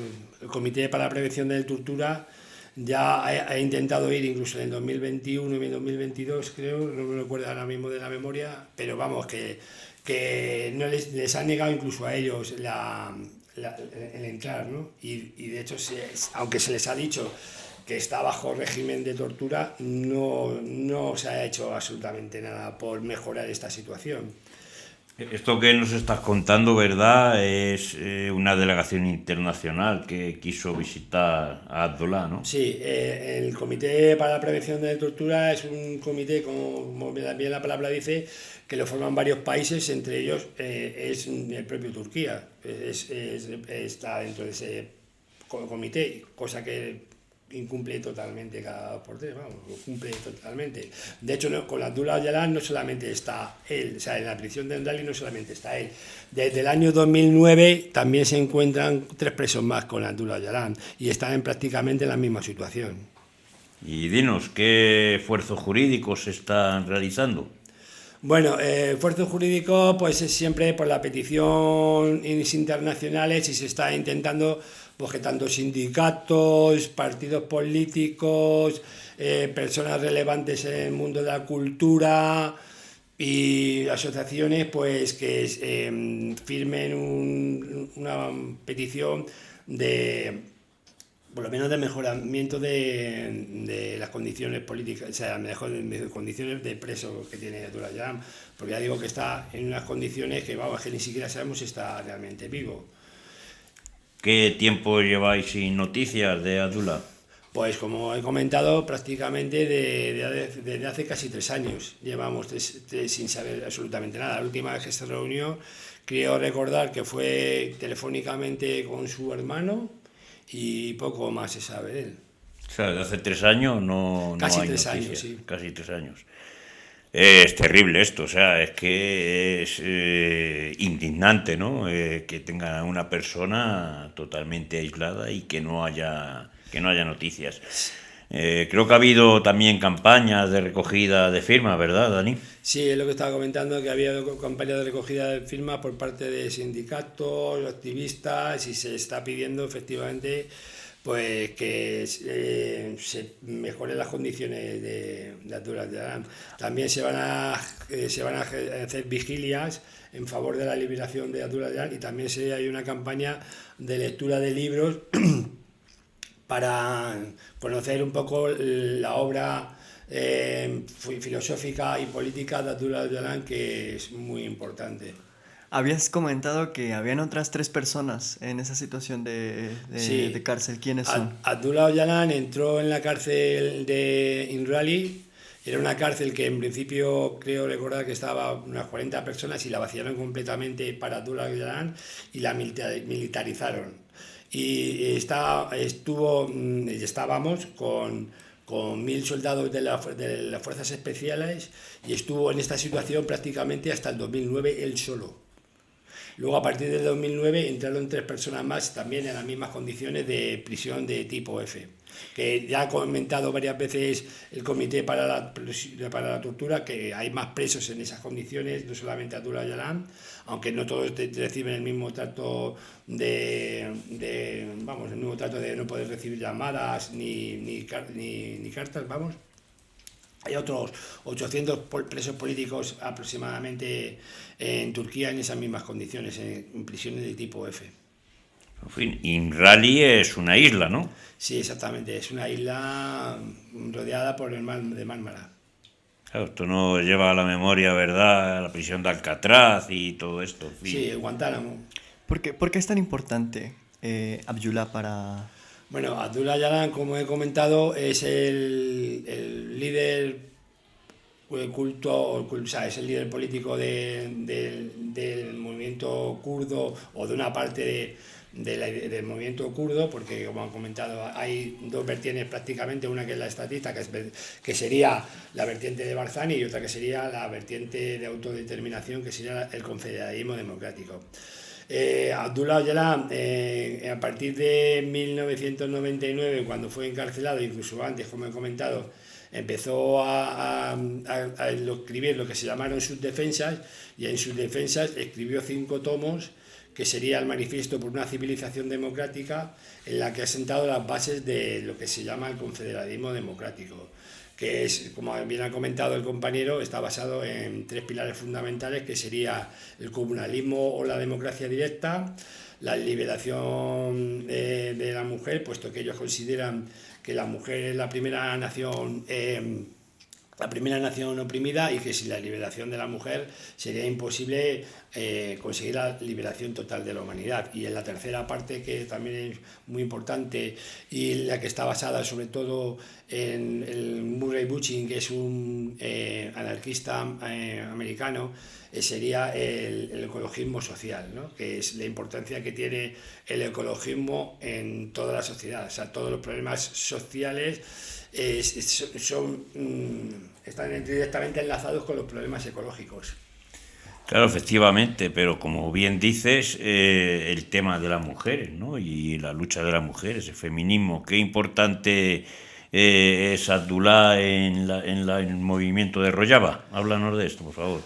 Comité para la Prevención de la Tortura ya ha intentado ir incluso en el 2021 y en 2022, creo, no me recuerdo ahora mismo de la memoria, pero vamos, que no les han negado incluso a ellos el entrar, ¿no? Y de hecho, aunque se les ha dicho que está bajo régimen de tortura, no se ha hecho absolutamente nada por mejorar esta situación. Esto que nos estás contando, ¿verdad? Es una delegación internacional que quiso visitar a Abdullah, ¿no? Sí, el Comité para la Prevención de la Tortura es un comité, como bien la palabra dice, que lo forman varios países, entre ellos es el propio Turquía, está dentro de ese comité, cosa que incumple totalmente cada 2x3, vamos, lo cumple totalmente. De hecho, con Abdullah Öcalan no solamente está él, o sea, en la prisión de Endali no solamente está él. Desde el año 2009 también se encuentran 3 presos más con Abdullah Öcalan y están en prácticamente la misma situación. Y dinos, ¿qué esfuerzos jurídicos se están realizando? Bueno, esfuerzo jurídico pues es siempre por la petición internacionales y se está intentando pues, que tanto sindicatos, partidos políticos, personas relevantes en el mundo de la cultura y asociaciones pues que firmen una petición de por lo menos de mejoramiento de las condiciones políticas, o sea, mejores condiciones de preso que tiene Abdullah Öcalan, porque ya digo que está en unas condiciones que, vamos, que ni siquiera sabemos si está realmente vivo. ¿Qué tiempo lleváis sin noticias de Abdullah? Pues como he comentado, prácticamente desde hace casi 3 años llevamos sin saber absolutamente nada. La última vez que se reunió, creo recordar que fue telefónicamente con su hermano, y poco más se sabe de él. O sea, de hace 3 años no casi hay 3 noticias. años, sí. Casi 3 años. Es terrible esto, o sea, es que es indignante, ¿no? Que tenga una persona totalmente aislada y que no haya noticias. Creo que ha habido también campañas de recogida de firmas, ¿verdad, Dani? Sí, es lo que estaba comentando, que había campañas de recogida de firmas por parte de sindicatos, activistas, y se está pidiendo efectivamente pues que se mejoren las condiciones de Abdullah Öcalan. También se van a hacer vigilias en favor de la liberación de Abdullah Öcalan y también hay una campaña de lectura de libros para conocer un poco la obra filosófica y política de Abdullah Öcalan, que es muy importante. Habías comentado que habían otras 3 personas en esa situación de cárcel. ¿Quiénes son? Abdullah Öcalan entró en la cárcel de Inrali, Era una cárcel que en principio creo recordar que estaba unas 40 personas y la vaciaron completamente para Abdullah Öcalan y la militarizaron. Y estábamos con 1000 soldados de las fuerzas especiales y estuvo en esta situación prácticamente hasta el 2009 él solo. Luego, a partir del 2009, entraron 3 personas más también en las mismas condiciones de prisión de tipo F. Que ya ha comentado varias veces el Comité para la Tortura que hay más presos en esas condiciones, no solamente Abdullah Öcalan, aunque no todos reciben el mismo trato el mismo trato de no poder recibir llamadas ni cartas, vamos. Hay otros 800 presos políticos aproximadamente en Turquía en esas mismas condiciones, en prisiones de tipo F. En fin, Imrali es una isla, ¿no? Sí, exactamente. Es una isla rodeada por el mar de Mármara. Claro, esto nos lleva a la memoria, ¿verdad?, a la prisión de Alcatraz y todo esto. En fin. Sí, Guantánamo. ¿Por qué es tan importante Abdullah para...? Bueno, Abdullah Öcalan, como he comentado, es el líder culto, o sea, es el líder político del movimiento kurdo o de una parte del movimiento kurdo, porque como han comentado hay 2 vertientes prácticamente, una que es la estatista, que sería la vertiente de Barzani, y otra que sería la vertiente de autodeterminación, que sería el confederalismo democrático. Abdullah Öcalan, a partir de 1999, cuando fue encarcelado, incluso antes, como he comentado, empezó a escribir lo que se llamaron sus defensas, y en sus defensas escribió 5 tomos, que sería el Manifiesto por una civilización democrática, en la que ha sentado las bases de lo que se llama el confederalismo democrático, que es, como bien ha comentado el compañero, está basado en 3 pilares fundamentales, que sería el comunalismo o la democracia directa, la liberación de la mujer, puesto que ellos consideran que la mujer es la primera nación oprimida, y que sin la liberación de la mujer sería imposible conseguir la liberación total de la humanidad. Y en la tercera parte, que también es muy importante y la que está basada sobre todo en el Murray Bookchin, que es un anarquista americano, sería el ecologismo social, ¿no? Que es la importancia que tiene el ecologismo en toda la sociedad. O sea, todos los problemas sociales están directamente enlazados con los problemas ecológicos. Claro, efectivamente, pero como bien dices, el tema de las mujeres, ¿no?, y la lucha de las mujeres, el feminismo, qué importante es Abdullah en el movimiento de Rojava. Háblanos de esto, por favor.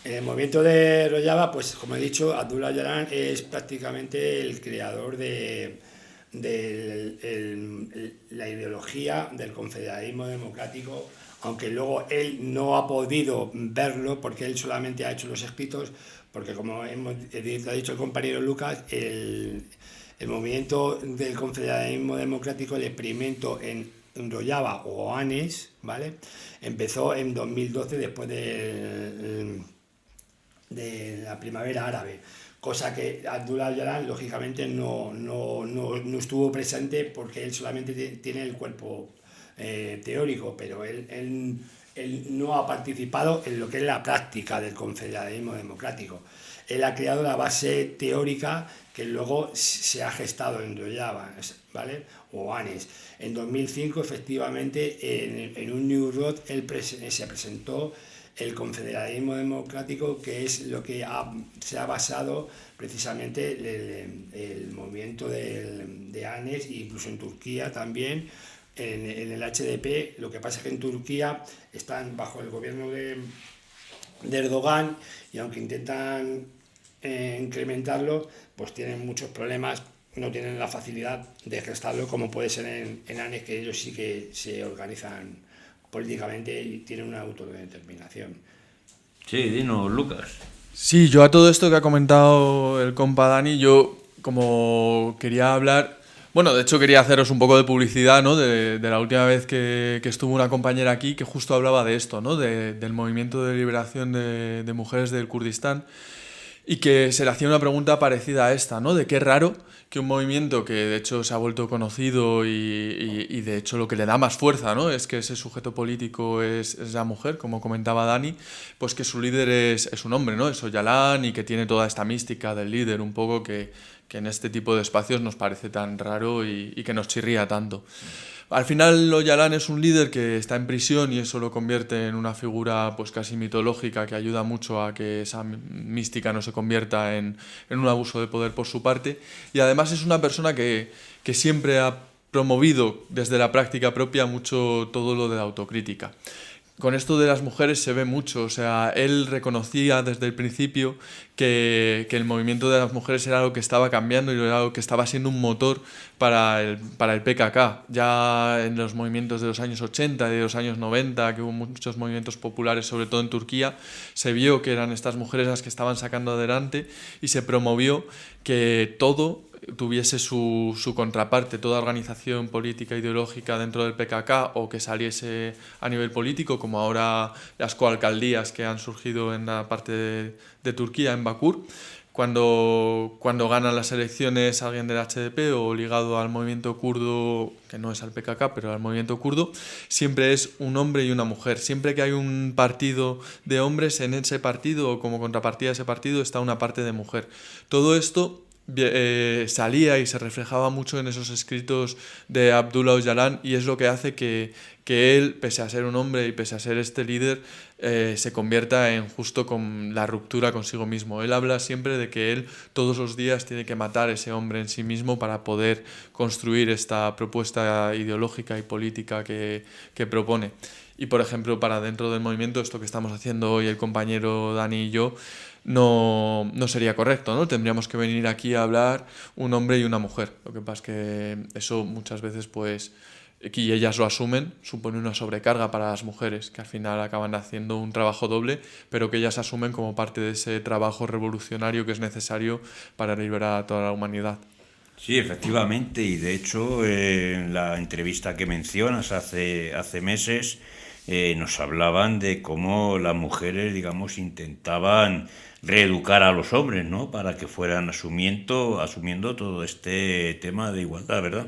En el movimiento de Rojava, pues como he dicho, Abdullah Öcalan es prácticamente el creador de la ideología del confederalismo democrático, aunque luego él no ha podido verlo porque él solamente ha hecho los escritos, porque como ha dicho el compañero Lucas, el movimiento del confederalismo democrático, el experimento en Rojava o Anes, ¿vale?, empezó en 2012 después de la primavera árabe, cosa que Abdullah Öcalan lógicamente no estuvo presente porque él solamente tiene el cuerpo teórico, pero él no ha participado en lo que es la práctica del confederalismo democrático. Él ha creado la base teórica que luego se ha gestado en Rojava, ¿vale?, o Anes. En 2005, efectivamente, en un New Road se presentó el confederalismo democrático, que es lo que se ha basado precisamente el movimiento de Anes, e incluso en Turquía también, en el HDP. Lo que pasa es que en Turquía están bajo el gobierno de Erdogan, y aunque intentan incrementarlo, pues tienen muchos problemas, no tienen la facilidad de gestarlo como puede ser en Anes, que ellos sí que se organizan políticamente y tienen una autodeterminación. Sí, dinos, Lucas. Sí, yo a todo esto que ha comentado el compa Dani, yo como quería hablar, bueno, de hecho quería haceros un poco de publicidad, ¿no?, de la última vez que estuvo una compañera aquí que justo hablaba de esto, ¿no?, del movimiento de liberación de mujeres del Kurdistán. y que se le hacía una pregunta parecida a esta, ¿no? De qué raro que un movimiento que de hecho se ha vuelto conocido y de hecho lo que le da más fuerza, ¿no? Es que ese sujeto político es la mujer, como comentaba Dani, pues que su líder es un hombre, ¿no? Es Öcalan, y que tiene toda esta mística del líder, un poco que en este tipo de espacios nos parece tan raro y que nos chirría tanto. Al final Öcalan es un líder que está en prisión y eso lo convierte en una figura pues casi mitológica que ayuda mucho a que esa mística no se convierta en un abuso de poder por su parte, y además es una persona que siempre ha promovido desde la práctica propia mucho todo lo de la autocrítica. Con esto de las mujeres se ve mucho, o sea, él reconocía desde el principio que el movimiento de las mujeres era algo que estaba cambiando y era algo que estaba siendo un motor para el PKK. Ya en los movimientos de los años 80 y de los años 90, que hubo muchos movimientos populares, sobre todo en Turquía, se vio que eran estas mujeres las que estaban sacando adelante y se promovió que todo tuviese su contraparte, toda organización política ideológica dentro del PKK o que saliese a nivel político, como ahora las coalcaldías que han surgido en la parte de Turquía, en Bakú, cuando ganan las elecciones alguien del HDP o ligado al movimiento kurdo, que no es al PKK, pero al movimiento kurdo, siempre es un hombre y una mujer. Siempre que hay un partido de hombres, en ese partido o como contrapartida de ese partido está una parte de mujer. Todo esto salía y se reflejaba mucho en esos escritos de Abdullah Öcalan, y es lo que hace que él, pese a ser un hombre y pese a ser este líder, se convierta en justo con la ruptura consigo mismo. Él habla siempre de que él todos los días tiene que matar ese hombre en sí mismo para poder construir esta propuesta ideológica y política que propone. Y por ejemplo, para dentro del movimiento, esto que estamos haciendo hoy el compañero Dani y yo, no sería correcto, ¿no? Tendríamos que venir aquí a hablar un hombre y una mujer. Lo que pasa es que eso muchas veces, pues, y ellas lo asumen, supone una sobrecarga para las mujeres, que al final acaban haciendo un trabajo doble, pero que ellas asumen como parte de ese trabajo revolucionario que es necesario para liberar a toda la humanidad. Sí, efectivamente, y de hecho en la entrevista que mencionas hace meses nos hablaban de cómo las mujeres, digamos, intentaban reeducar a los hombres, ¿no? Para que fueran asumiendo todo este tema de igualdad, ¿verdad?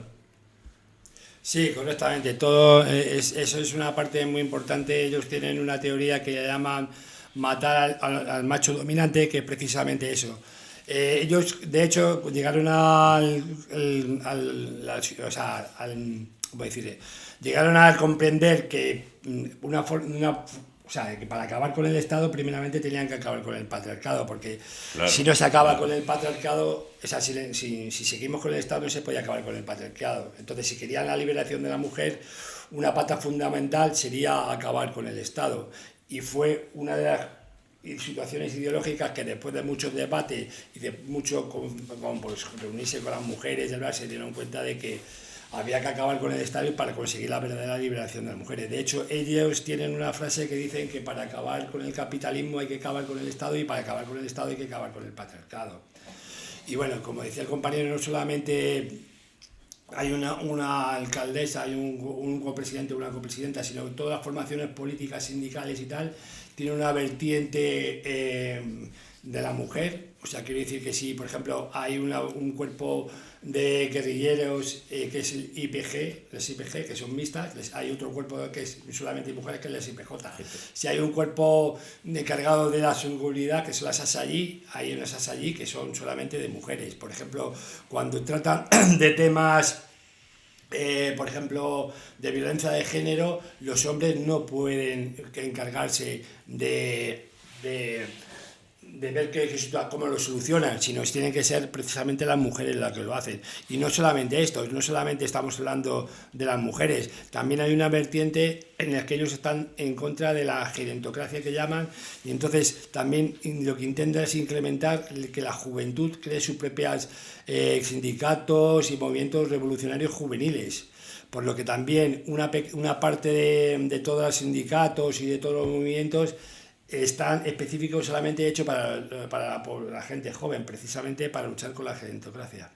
Sí, correctamente. Todo eso es una parte muy importante. Ellos tienen una teoría que llaman matar al macho dominante, que es precisamente eso. Ellos, de hecho, llegaron llegaron a comprender que que para acabar con el Estado, primeramente tenían que acabar con el patriarcado, porque claro, si no se acaba con el patriarcado, si seguimos con el Estado no se puede acabar con el patriarcado. Entonces, si querían la liberación de la mujer, una pata fundamental sería acabar con el Estado. Y fue una de las situaciones ideológicas que después de muchos debates y de mucho pues, reunirse con las mujeres y hablar, se dieron cuenta de que había que acabar con el Estado para conseguir la verdadera liberación de las mujeres. De hecho, ellos tienen una frase que dicen que para acabar con el capitalismo hay que acabar con el Estado y para acabar con el Estado hay que acabar con el patriarcado. Y bueno, como decía el compañero, no solamente hay una alcaldesa, hay un copresidente o una copresidenta, sino que todas las formaciones políticas, sindicales y tal, tienen una vertiente de la mujer. O sea, quiero decir que si, por ejemplo, hay un cuerpo de guerrilleros que es el IPG, las IPG, que son mixtas, hay otro cuerpo que es solamente mujeres, que es las IPJ. Si hay un cuerpo encargado de la seguridad, que son las ASAYI, hay unas ASAYI que son solamente de mujeres. Por ejemplo, cuando tratan de temas, por ejemplo, de violencia de género, los hombres no pueden encargarse de ver cómo lo solucionan, sino que tienen que ser precisamente las mujeres las que lo hacen. Y no solamente esto, no solamente estamos hablando de las mujeres, también hay una vertiente en la que ellos están en contra de la gerontocracia que llaman, y entonces también lo que intentan es incrementar que la juventud cree sus propios sindicatos y movimientos revolucionarios juveniles. Por lo que también una parte de todos los sindicatos y de todos los movimientos están específicos solamente hechos para la gente joven, precisamente para luchar con la gerontocracia.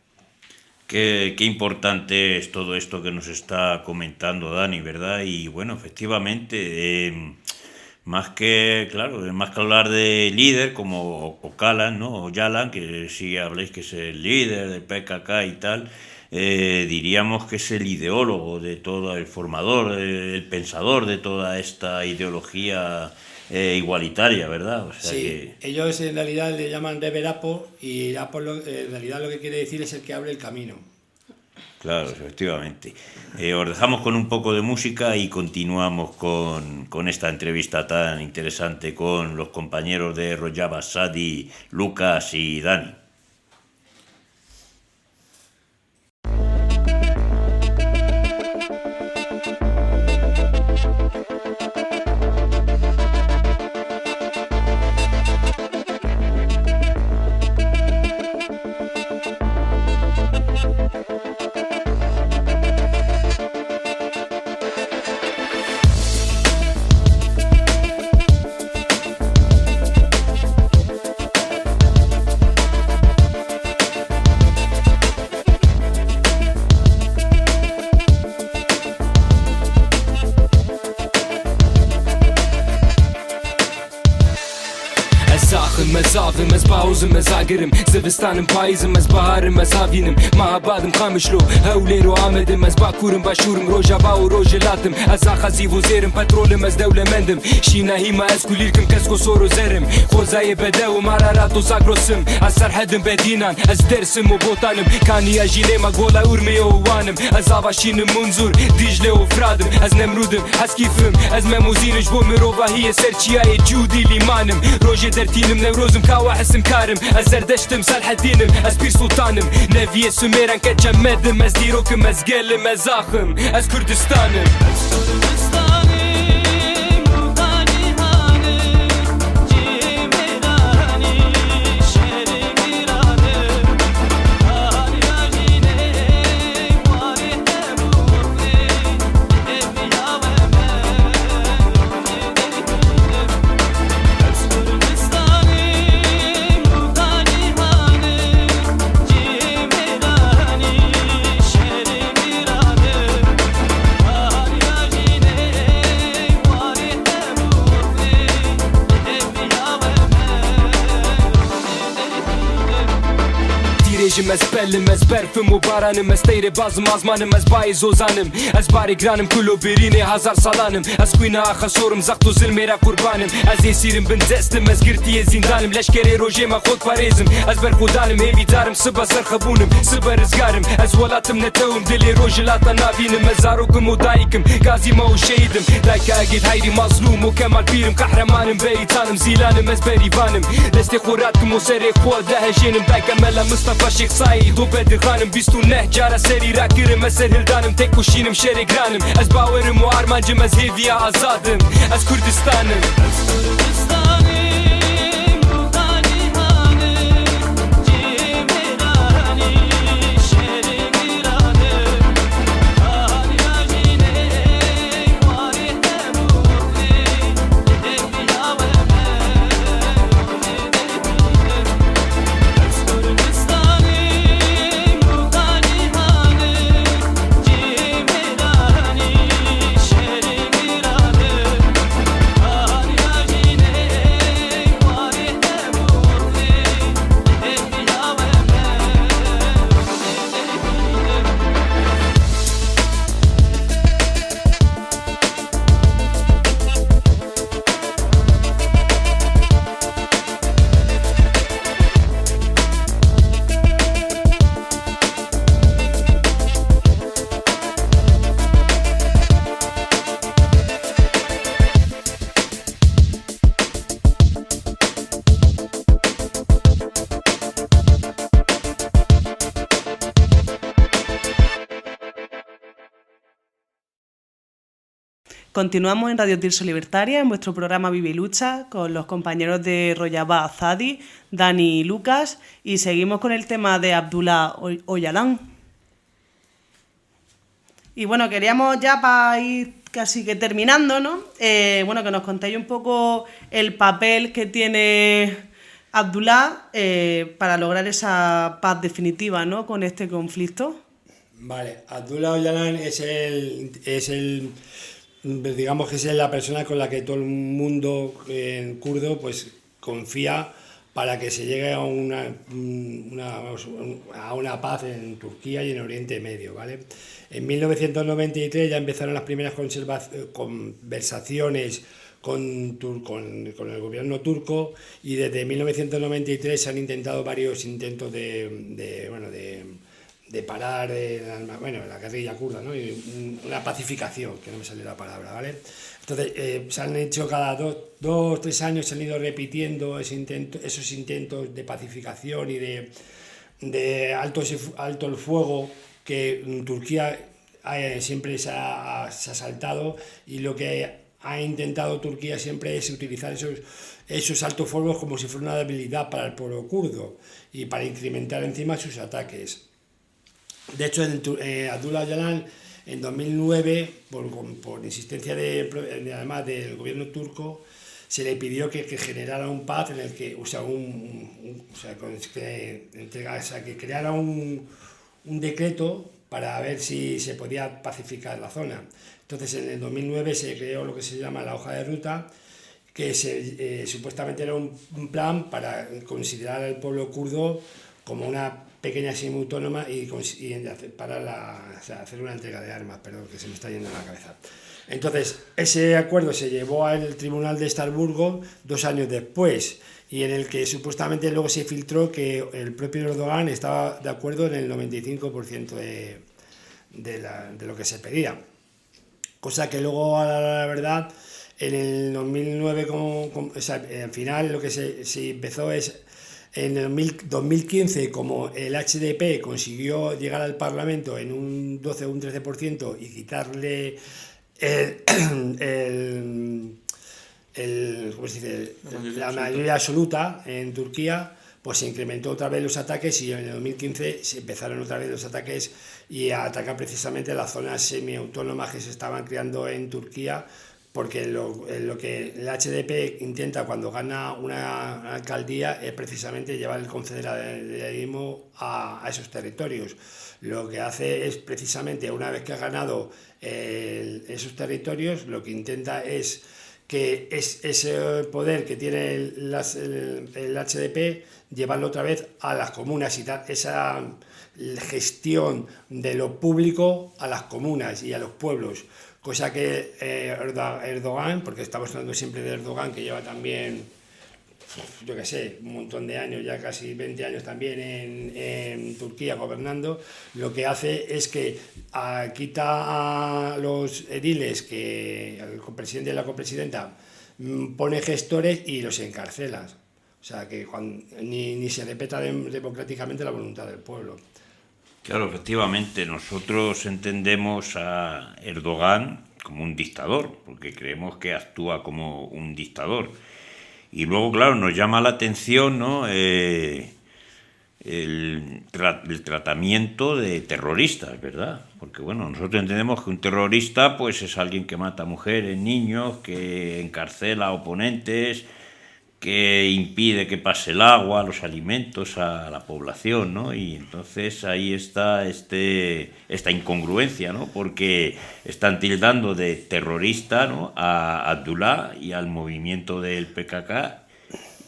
Qué importante es todo esto que nos está comentando Dani, ¿verdad? Y bueno, efectivamente, Más que, claro, más que hablar de líder como Ocalan, ¿no? O Yalan, que sí habléis que es el líder del PKK y tal, diríamos que es el ideólogo de todo, el formador, el pensador de toda esta ideología igualitaria, ¿verdad? O sea Sí, ellos en realidad le llaman Rebel Apo, y Apo en realidad lo que quiere decir es el que abre el camino. Claro, efectivamente. Os dejamos con un poco de música y continuamos con esta entrevista tan interesante con los compañeros de Rojava, Sadi, Lucas y Dani. مزافم از باوزم از آگرم زوستانم پاییزم از بهارم از هاوینم ما بعدم خامشلو هولی رو آمدم از باکورم باشورم روجا باو روجلاتم از آخازی و زیرم پترولم از دوله مندم شیناهی ما از کلیرکم کسکو سورو زرم خوزای بده و مرارات و زاگروسم از سرحدم بدینان از درسم و بوتانم کانی اجیله ما گولا ارمی و وانم از آباشینم منظور دیجله و فرادم از نمرودم از کیفم از مموزینش بو مروواهی سرچیای جودی لیمانم روژه درتینم نوروزم كاوا حسم كارم ازردشتم صالح الدينم از بير سلطانم نبي سميران كجمدم از ديروكم از قلم از اخم از كردستانم از بلم از برفم و بارانم از تیر بازم آزمانم از بای زوزانم از باری گرانم کلو برینه هزار سالانم از کوینا خسورم زخت و ظلمه را قربانم از اسیرم بندستم از گرتی زندانم لشکر روژه ما خود پاریزم از برخودانم هیوی دارم سبا سرخبونم سبا رزگارم از ولاتم نتوم دلی روژلاتا نابینم از زاروکم و دایکم غازی ما و شهیدم دایکا اگید هایری مظلوم و کمال بیرم قهرمانم بریتانم زیلانم از بریوانم دست خوراتکم و سر خود لهجینم دایکا ملا مصطفى شیخ سعید و بدر خانم 29 جارة سری را کرم از سر هلدانم تک کشینم شر گرانم از باورم و آرمانجم از هیوی آزادم از کردستانم Continuamos en Radio Tirso Libertaria, en vuestro programa Vive y Lucha, con los compañeros de Rojava, Zadi, Dani y Lucas, y seguimos con el tema de Abdullah Öcalan. Y bueno, queríamos ya para ir casi que terminando, ¿no? Bueno, que nos contéis un poco el papel que tiene Abdullah para lograr esa paz definitiva, ¿no?, con este conflicto. Vale, Abdullah Öcalan es el digamos que es la persona con la que todo el mundo kurdo pues confía para que se llegue a una paz en Turquía y en Oriente Medio, ¿vale? En 1993 ya empezaron las primeras conversaciones con el gobierno turco, y desde 1993 se han intentado varios intentos de parar la guerrilla kurda, ¿no? Y una pacificación, que no me sale la palabra, ¿vale? Entonces, se han hecho cada 2 o 3 años, se han ido repitiendo esos intentos de pacificación y de alto el fuego que Turquía siempre se ha saltado, y lo que ha intentado Turquía siempre es utilizar esos altos fuegos como si fuera una debilidad para el pueblo kurdo y para incrementar encima sus ataques. De hecho, Abdullah Öcalan en 2009, por insistencia además del gobierno turco, se le pidió que generara un paz en el que, que creara un decreto para ver si se podía pacificar la zona. Entonces, en el 2009 se creó lo que se llama la hoja de ruta, que supuestamente era un plan para considerar al pueblo kurdo como una pequeña semi-autónoma y para hacer una entrega de armas, perdón, que se me está yendo la cabeza. Entonces, ese acuerdo se llevó al Tribunal de Estrasburgo 2 años después, y en el que supuestamente luego se filtró que el propio Erdogan estaba de acuerdo en el 95% de lo que se pedía. Cosa que luego, a la verdad, en el 2009, al final lo que se empezó es, en el 2015, como el HDP consiguió llegar al Parlamento en un 12 o un 13% y quitarle la mayoría absoluta en Turquía, pues se incrementó otra vez los ataques, y en el 2015 se empezaron otra vez los ataques y a atacar precisamente las zonas semiautónomas que se estaban creando en Turquía, porque lo que el HDP intenta cuando gana una alcaldía es precisamente llevar el confederalismo a esos territorios. Lo que hace es precisamente, una vez que ha ganado esos territorios, lo que intenta es que ese poder que tiene el HDP, llevarlo otra vez a las comunas y dar esa gestión de lo público a las comunas y a los pueblos. Cosa que Erdogan, porque estamos hablando siempre de Erdogan, que lleva también, yo qué sé, un montón de años, ya casi 20 años también en Turquía gobernando, lo que hace es que quita a los ediles, que el presidente y la copresidenta pone gestores y los encarcela. O sea, que ni se respeta democráticamente la voluntad del pueblo. Claro, efectivamente, nosotros entendemos a Erdogan como un dictador, porque creemos que actúa como un dictador. Y luego, claro, nos llama la atención, ¿no?, el tratamiento de terroristas, ¿verdad? Porque, bueno, nosotros entendemos que un terrorista pues es alguien que mata mujeres, niños, que encarcela a oponentes, que impide que pase el agua, los alimentos a la población, ¿no? Y entonces ahí está esta incongruencia, ¿no? Porque están tildando de terrorista, ¿no?, a Abdullah y al movimiento del PKK,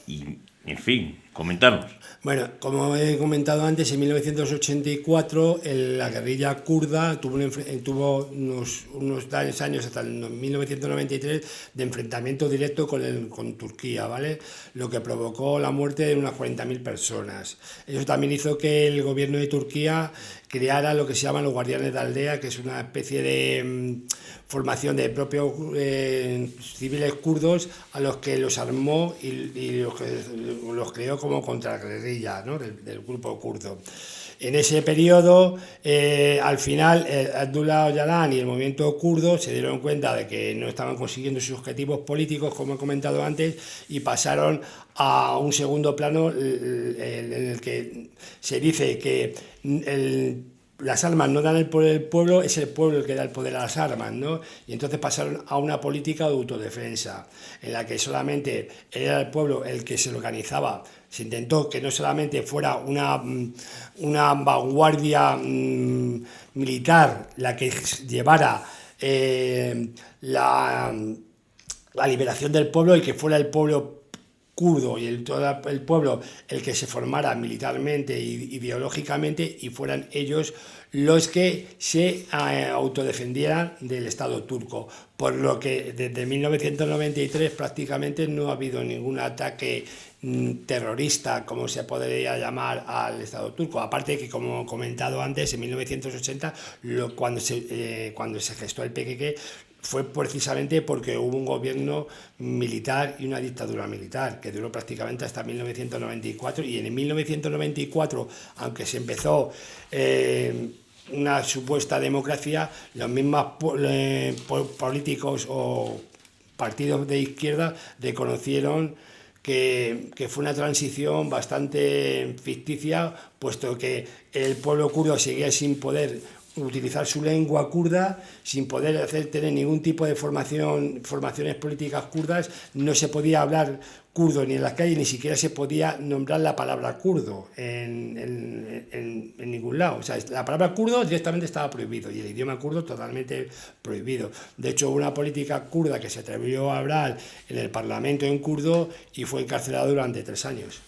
y, en fin, comentarnos. Bueno, como he comentado antes, en 1984 la guerrilla kurda tuvo unos años hasta el 1993 de enfrentamiento directo con Turquía, ¿vale? Lo que provocó la muerte de unas 40.000 personas. Eso también hizo que el gobierno de Turquía creara lo que se llaman los guardianes de aldea, que es una especie de formación de propios civiles kurdos, a los que los armó y los creó como contraguerrilla, ¿no?, del grupo kurdo. En ese periodo, al final, Abdullah Öcalan y el movimiento kurdo se dieron cuenta de que no estaban consiguiendo sus objetivos políticos, como he comentado antes, y pasaron a un segundo plano en el que se dice que las armas no dan el poder del pueblo, es el pueblo el que da el poder a las armas, ¿no? Y entonces pasaron a una política de autodefensa, en la que solamente era el pueblo el que se organizaba. Se intentó que no solamente fuera una vanguardia militar la que llevara la liberación del pueblo y que fuera el pueblo kurdo y todo el pueblo el que se formara militarmente e ideológicamente y fueran ellos los que se autodefendieran del Estado turco. Por lo que desde 1993 prácticamente no ha habido ningún ataque terrorista, como se podría llamar, al Estado turco. Aparte que, como he comentado antes, en 1980, cuando se gestó el PKK, fue precisamente porque hubo un gobierno militar y una dictadura militar que duró prácticamente hasta 1994, y en el 1994, aunque se empezó una supuesta democracia, los mismos políticos o partidos de izquierda reconocieron que fue una transición bastante ficticia, puesto que el pueblo kurdo seguía sin poder utilizar su lengua kurda, sin poder tener ningún tipo de formaciones políticas kurdas, no se podía hablar kurdo ni en las calles, ni siquiera se podía nombrar la palabra kurdo en ningún lado. O sea, la palabra kurdo directamente estaba prohibido y el idioma kurdo totalmente prohibido. De hecho, una política kurda que se atrevió a hablar en el Parlamento en kurdo y fue encarcelado durante 3 años.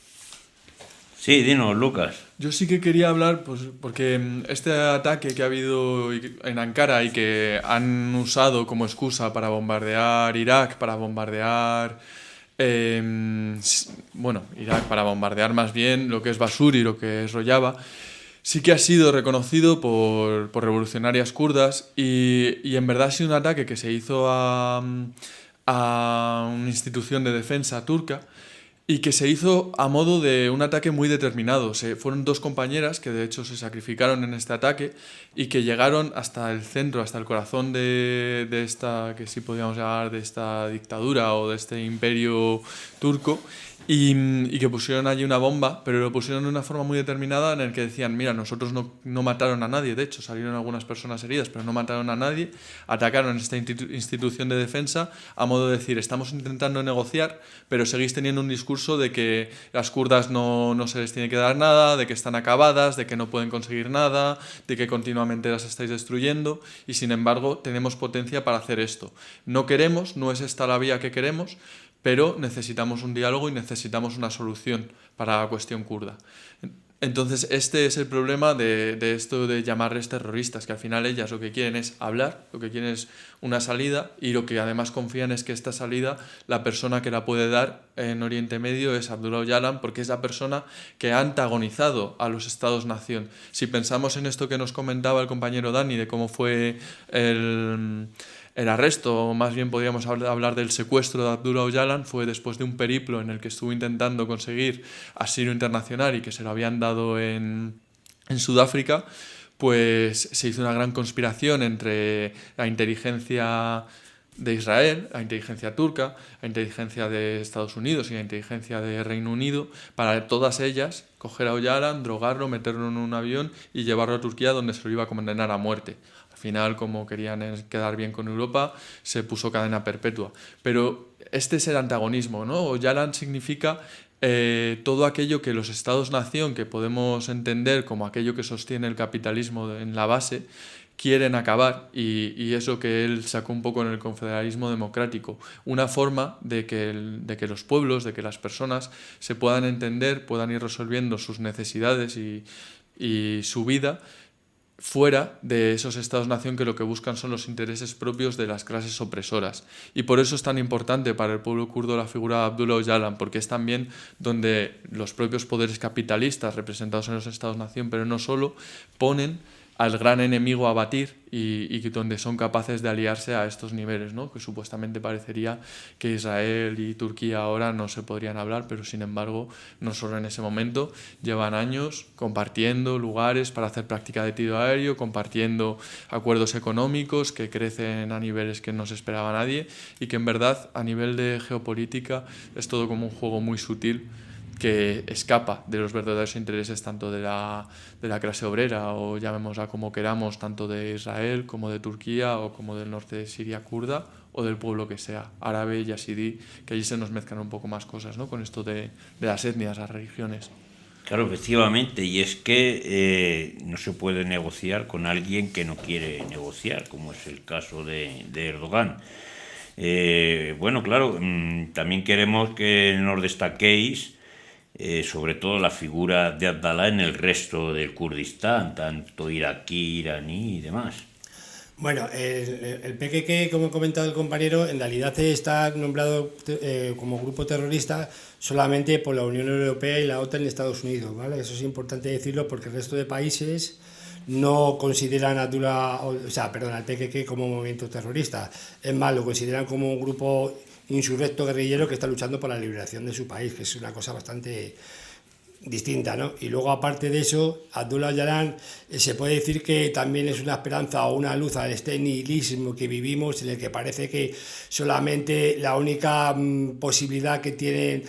Sí, dinos, Lucas. Yo sí que quería hablar, pues, porque este ataque que ha habido en Ankara y que han usado como excusa para bombardear Irak, para bombardear, Irak, para bombardear más bien lo que es Basur y lo que es Rojava, sí que ha sido reconocido por revolucionarias kurdas y en verdad ha sido un ataque que se hizo a una institución de defensa turca, y que se hizo a modo de un ataque muy determinado. Fueron 2 compañeras que de hecho se sacrificaron en este ataque y que llegaron hasta el centro, hasta el corazón de esta, que sí podríamos llamar, de esta dictadura o de este imperio turco, y que pusieron allí una bomba, pero lo pusieron de una forma muy determinada en el que decían, mira, nosotros no mataron a nadie, de hecho salieron algunas personas heridas, pero no mataron a nadie, atacaron esta institución de defensa a modo de decir, estamos intentando negociar, pero seguís teniendo un discurso de que las kurdas no se les tiene que dar nada, de que están acabadas, de que no pueden conseguir nada, de que continuamente las estáis destruyendo, y sin embargo tenemos potencia para hacer esto. No es esta la vía que queremos, pero necesitamos un diálogo y necesitamos una solución para la cuestión kurda. Entonces este es el problema de esto de llamarles terroristas, que al final ellas lo que quieren es hablar, lo que quieren es una salida, y lo que además confían es que esta salida, la persona que la puede dar en Oriente Medio es Abdullah Öcalan, porque es la persona que ha antagonizado a los Estados-nación. Si pensamos en esto que nos comentaba el compañero Dani, de cómo fue el arresto, o más bien podríamos hablar del secuestro de Abdullah Öcalan, fue después de un periplo en el que estuvo intentando conseguir asilo internacional y que se lo habían dado en Sudáfrica, pues se hizo una gran conspiración entre la inteligencia de Israel, la inteligencia turca, la inteligencia de Estados Unidos y la inteligencia de Reino Unido, para todas ellas coger a Öcalan, drogarlo, meterlo en un avión y llevarlo a Turquía, donde se lo iba a condenar a muerte. Al final, como querían quedar bien con Europa, se puso cadena perpetua. Pero este es el antagonismo, ¿no? Öcalan significa todo aquello que los Estados-nación, que podemos entender como aquello que sostiene el capitalismo en la base, quieren acabar, y eso que él sacó un poco en el confederalismo democrático, una forma de que los pueblos, de que las personas se puedan entender, puedan ir resolviendo sus necesidades y su vida fuera de esos Estados-nación que lo que buscan son los intereses propios de las clases opresoras. Y por eso es tan importante para el pueblo kurdo la figura de Abdullah Öcalan, porque es también donde los propios poderes capitalistas representados en los Estados-nación, pero no solo, ponen al gran enemigo a batir y donde son capaces de aliarse a estos niveles, ¿no? Que supuestamente parecería que Israel y Turquía ahora no se podrían hablar, pero sin embargo, no solo en ese momento, llevan años compartiendo lugares para hacer práctica de tiro aéreo, compartiendo acuerdos económicos que crecen a niveles que no se esperaba nadie, y que en verdad a nivel de geopolítica es todo como un juego muy sutil que escapa de los verdaderos intereses tanto de la clase obrera, o llamémosla como queramos, tanto de Israel como de Turquía o como del norte de Siria kurda, o del pueblo que sea, árabe, yazidí, que allí se nos mezclan un poco más cosas, ¿no? Con esto de las etnias, las religiones. Claro, efectivamente, y es que no se puede negociar con alguien que no quiere negociar, como es el caso de Erdogan. Bueno, claro, también queremos que nos destaquéis sobre todo la figura de Abdalá en el resto del Kurdistán, tanto iraquí, iraní y demás. Bueno, el PKK, como ha comentado el compañero, en realidad está nombrado como grupo terrorista solamente por la Unión Europea y la OTAN en Estados Unidos, ¿vale? Eso es importante decirlo porque el resto de países no consideran al PKK como un movimiento terrorista. Es más, lo consideran como un grupo insurrecto guerrillero que está luchando por la liberación de su país, que es una cosa bastante distinta, ¿no? Y luego, aparte de eso, Abdullah Öcalan se puede decir que también es una esperanza o una luz a este nihilismo que vivimos, en el que parece que solamente la única posibilidad que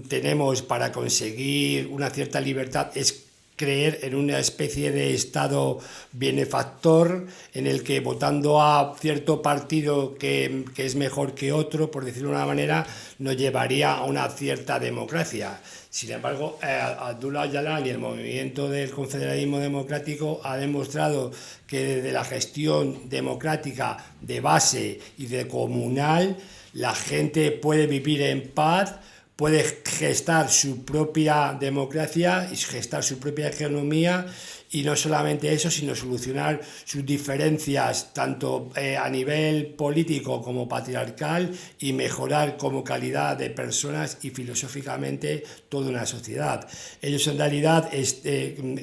tenemos para conseguir una cierta libertad es creer en una especie de Estado benefactor en el que votando a cierto partido que es mejor que otro, por decirlo de una manera, nos llevaría a una cierta democracia. Sin embargo, Abdullah Öcalan y el movimiento del confederalismo democrático ha demostrado que desde la gestión democrática de base y de comunal la gente puede vivir en paz, puede gestar su propia democracia y gestar su propia economía, y no solamente eso, sino solucionar sus diferencias tanto a nivel político como patriarcal y mejorar como calidad de personas y filosóficamente toda una sociedad. Ellos en realidad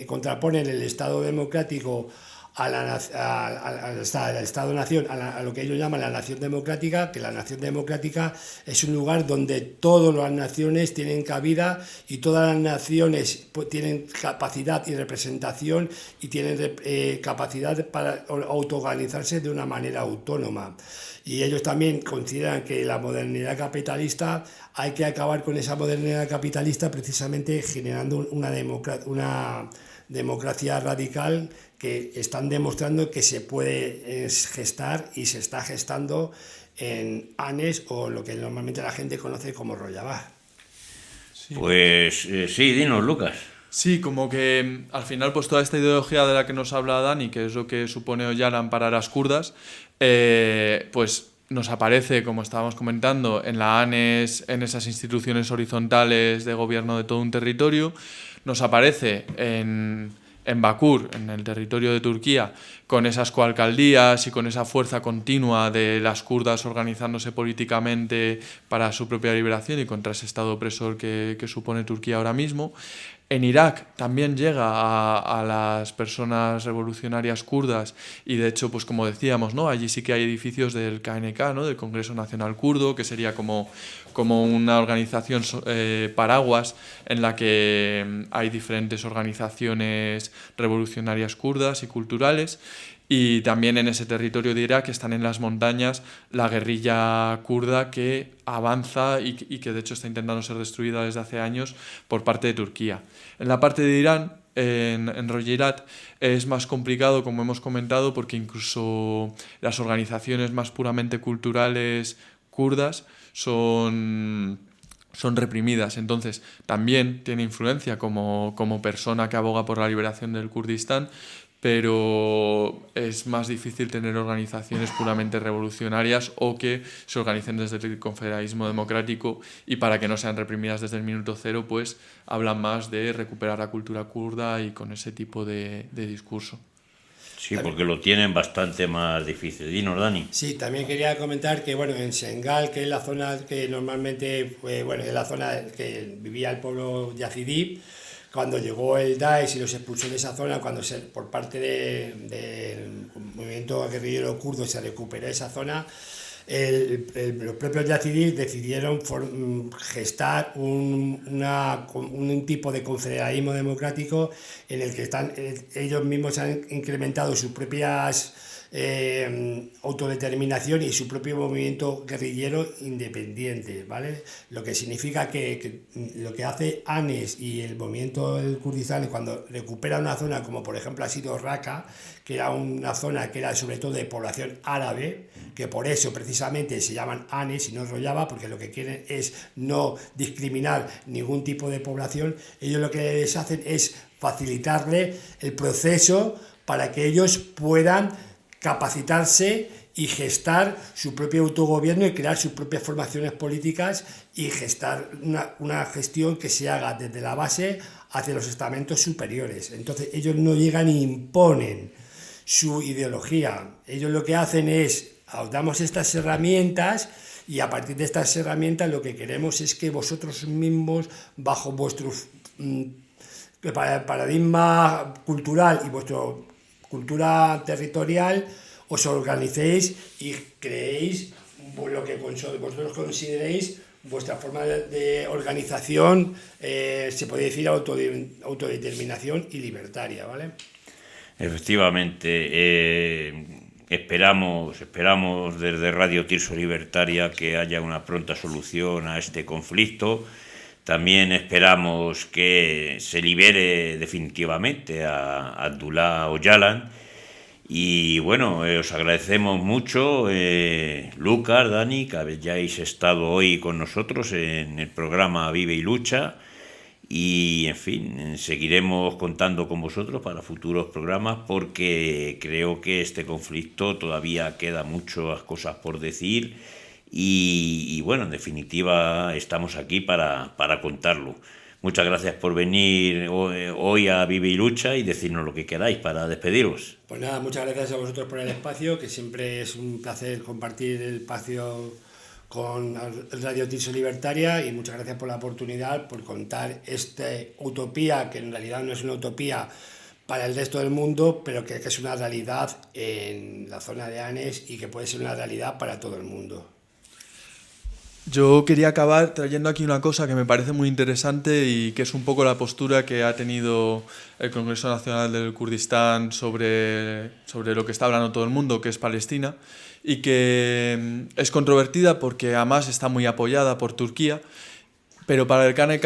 contraponen el Estado democrático al Estado-nación, a lo que ellos llaman la nación democrática, que la nación democrática es un lugar donde todas las naciones tienen cabida y todas las naciones tienen capacidad y representación y tienen capacidad para autoorganizarse de una manera autónoma. Y ellos también consideran que la modernidad capitalista, hay que acabar con esa modernidad capitalista precisamente generando una democracia radical, que están demostrando que se puede gestar y se está gestando en Anes, o lo que normalmente la gente conoce como Rojava. Sí. Pues sí, dinos, Lucas. Sí, como que al final pues toda esta ideología de la que nos habla Dani, que es lo que supone Öcalan para las kurdas, pues nos aparece, como estábamos comentando, en la ANES, en esas instituciones horizontales de gobierno de todo un territorio, nos aparece en Bakur, en el territorio de Turquía, con esas coalcaldías y con esa fuerza continua de las kurdas organizándose políticamente para su propia liberación y contra ese estado opresor que supone Turquía ahora mismo. En Irak también llega a las personas revolucionarias kurdas y de hecho, pues como decíamos, ¿no? Allí sí que hay edificios del KNK, ¿no? Del Congreso Nacional Kurdo, que sería como una organización paraguas en la que hay diferentes organizaciones revolucionarias kurdas y culturales. Y también en ese territorio de Irak están en las montañas la guerrilla kurda que avanza y que de hecho está intentando ser destruida desde hace años por parte de Turquía. En la parte de Irán, en Rojhelat, es más complicado, como hemos comentado, porque incluso las organizaciones más puramente culturales kurdas son reprimidas. Entonces también tiene influencia como persona que aboga por la liberación del Kurdistán, pero es más difícil tener organizaciones puramente revolucionarias o que se organicen desde el confederalismo democrático, y para que no sean reprimidas desde el minuto cero, pues hablan más de recuperar la cultura kurda y con ese tipo de discurso. Sí, porque lo tienen bastante más difícil. Dinos, Dani. Sí, también quería comentar que en Shengal, que es la zona que normalmente, es la zona que vivía el pueblo yazidí, cuando llegó el Daesh y los expulsó de esa zona, por parte del movimiento guerrillero kurdo se recuperó esa zona, los propios yazidíes decidieron gestar un tipo de confederalismo democrático en el que ellos mismos han incrementado sus propias autodeterminación y su propio movimiento guerrillero independiente, ¿vale? Lo que significa que lo que hace ANES y el movimiento del Kurdistán cuando recupera una zona como por ejemplo ha sido Raqqa, que era una zona que era sobre todo de población árabe, que por eso precisamente se llaman ANES y no Rojava, porque lo que quieren es no discriminar ningún tipo de población. Ellos lo que les hacen es facilitarle el proceso para que ellos puedan capacitarse y gestar su propio autogobierno y crear sus propias formaciones políticas y gestar una gestión que se haga desde la base hacia los estamentos superiores. Entonces ellos no llegan e imponen su ideología. Ellos lo que hacen es, os damos estas herramientas y a partir de estas herramientas lo que queremos es que vosotros mismos, bajo vuestro paradigma cultural y vuestra cultura territorial, os organicéis y creéis lo que vosotros consideréis vuestra forma de organización, se puede decir autodeterminación y libertaria, ¿vale? Efectivamente, esperamos desde Radio Tirso Libertaria que haya una pronta solución a este conflicto. También esperamos que se libere definitivamente a Abdullah Öcalan. Y bueno, os agradecemos mucho, Lucas, Dani, que hayáis estado hoy con nosotros en el programa Vive y Lucha. Y, en fin, seguiremos contando con vosotros para futuros programas porque creo que este conflicto todavía queda muchas cosas por decir y bueno, en definitiva, estamos aquí para contarlo. Muchas gracias por venir hoy a Vive y Lucha y decirnos lo que queráis para despediros. Pues nada, muchas gracias a vosotros por el espacio, que siempre es un placer compartir el espacio con Radio Tirso Libertaria y muchas gracias por la oportunidad, por contar esta utopía, que en realidad no es una utopía para el resto del mundo, pero que es una realidad en la zona de ANES y que puede ser una realidad para todo el mundo. Yo quería acabar trayendo aquí una cosa que me parece muy interesante y que es un poco la postura que ha tenido el Congreso Nacional del Kurdistán sobre lo que está hablando todo el mundo, que es Palestina, y que es controvertida porque Hamas está muy apoyada por Turquía, pero para el KNK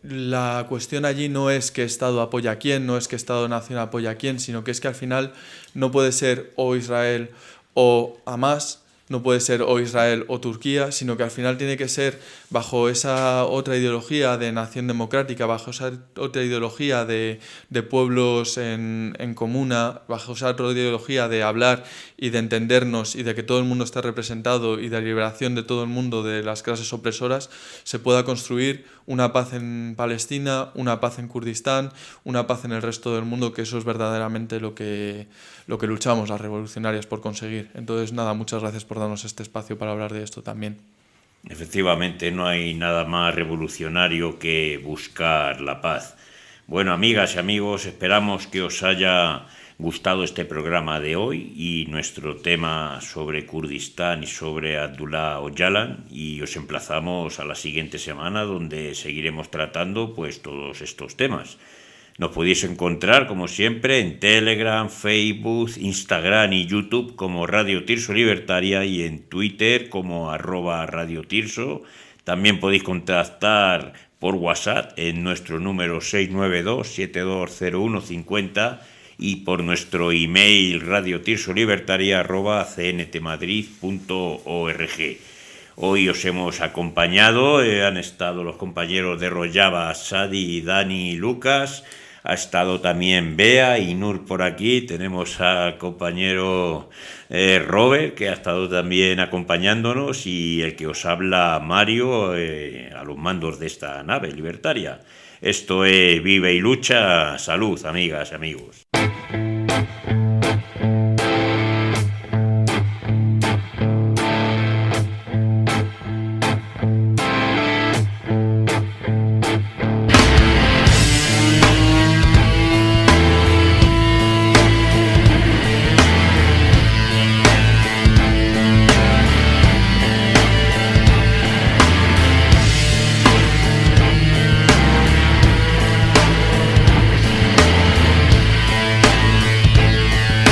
la cuestión allí no es qué Estado apoya a quién, no es qué Estado-nación apoya a quién, sino que es que al final no puede ser o Israel o Hamas, no puede ser o Israel o Turquía, sino que al final tiene que ser bajo esa otra ideología de nación democrática, bajo esa otra ideología de pueblos en comuna, bajo esa otra ideología de hablar y de entendernos y de que todo el mundo esté representado y de liberación de todo el mundo de las clases opresoras, se pueda construir una paz en Palestina, una paz en Kurdistán, una paz en el resto del mundo, que eso es verdaderamente lo que luchamos las revolucionarias por conseguir. Entonces, nada, muchas gracias por darnos este espacio para hablar de esto también. Efectivamente, no hay nada más revolucionario que buscar la paz. Bueno, amigas y amigos, esperamos que os haya gustado este programa de hoy y nuestro tema sobre Kurdistán y sobre Abdullah Öcalan, y os emplazamos a la siguiente semana donde seguiremos tratando pues todos estos temas. Nos podéis encontrar, como siempre, en Telegram, Facebook, Instagram y YouTube como Radio Tirso Libertaria y en Twitter como @Radio Tirso. También podéis contactar por WhatsApp en nuestro número 692-720150 y por nuestro email radiotirsolibertaria@cntmadrid.org. Hoy os hemos acompañado, han estado los compañeros de Rojava, Sadi, Dani y Lucas. Ha estado también Bea y Nur por aquí. Tenemos al compañero Robert, que ha estado también acompañándonos, y el que os habla, Mario, a los mandos de esta nave libertaria. Esto es Vive y Lucha. Salud, amigas y amigos.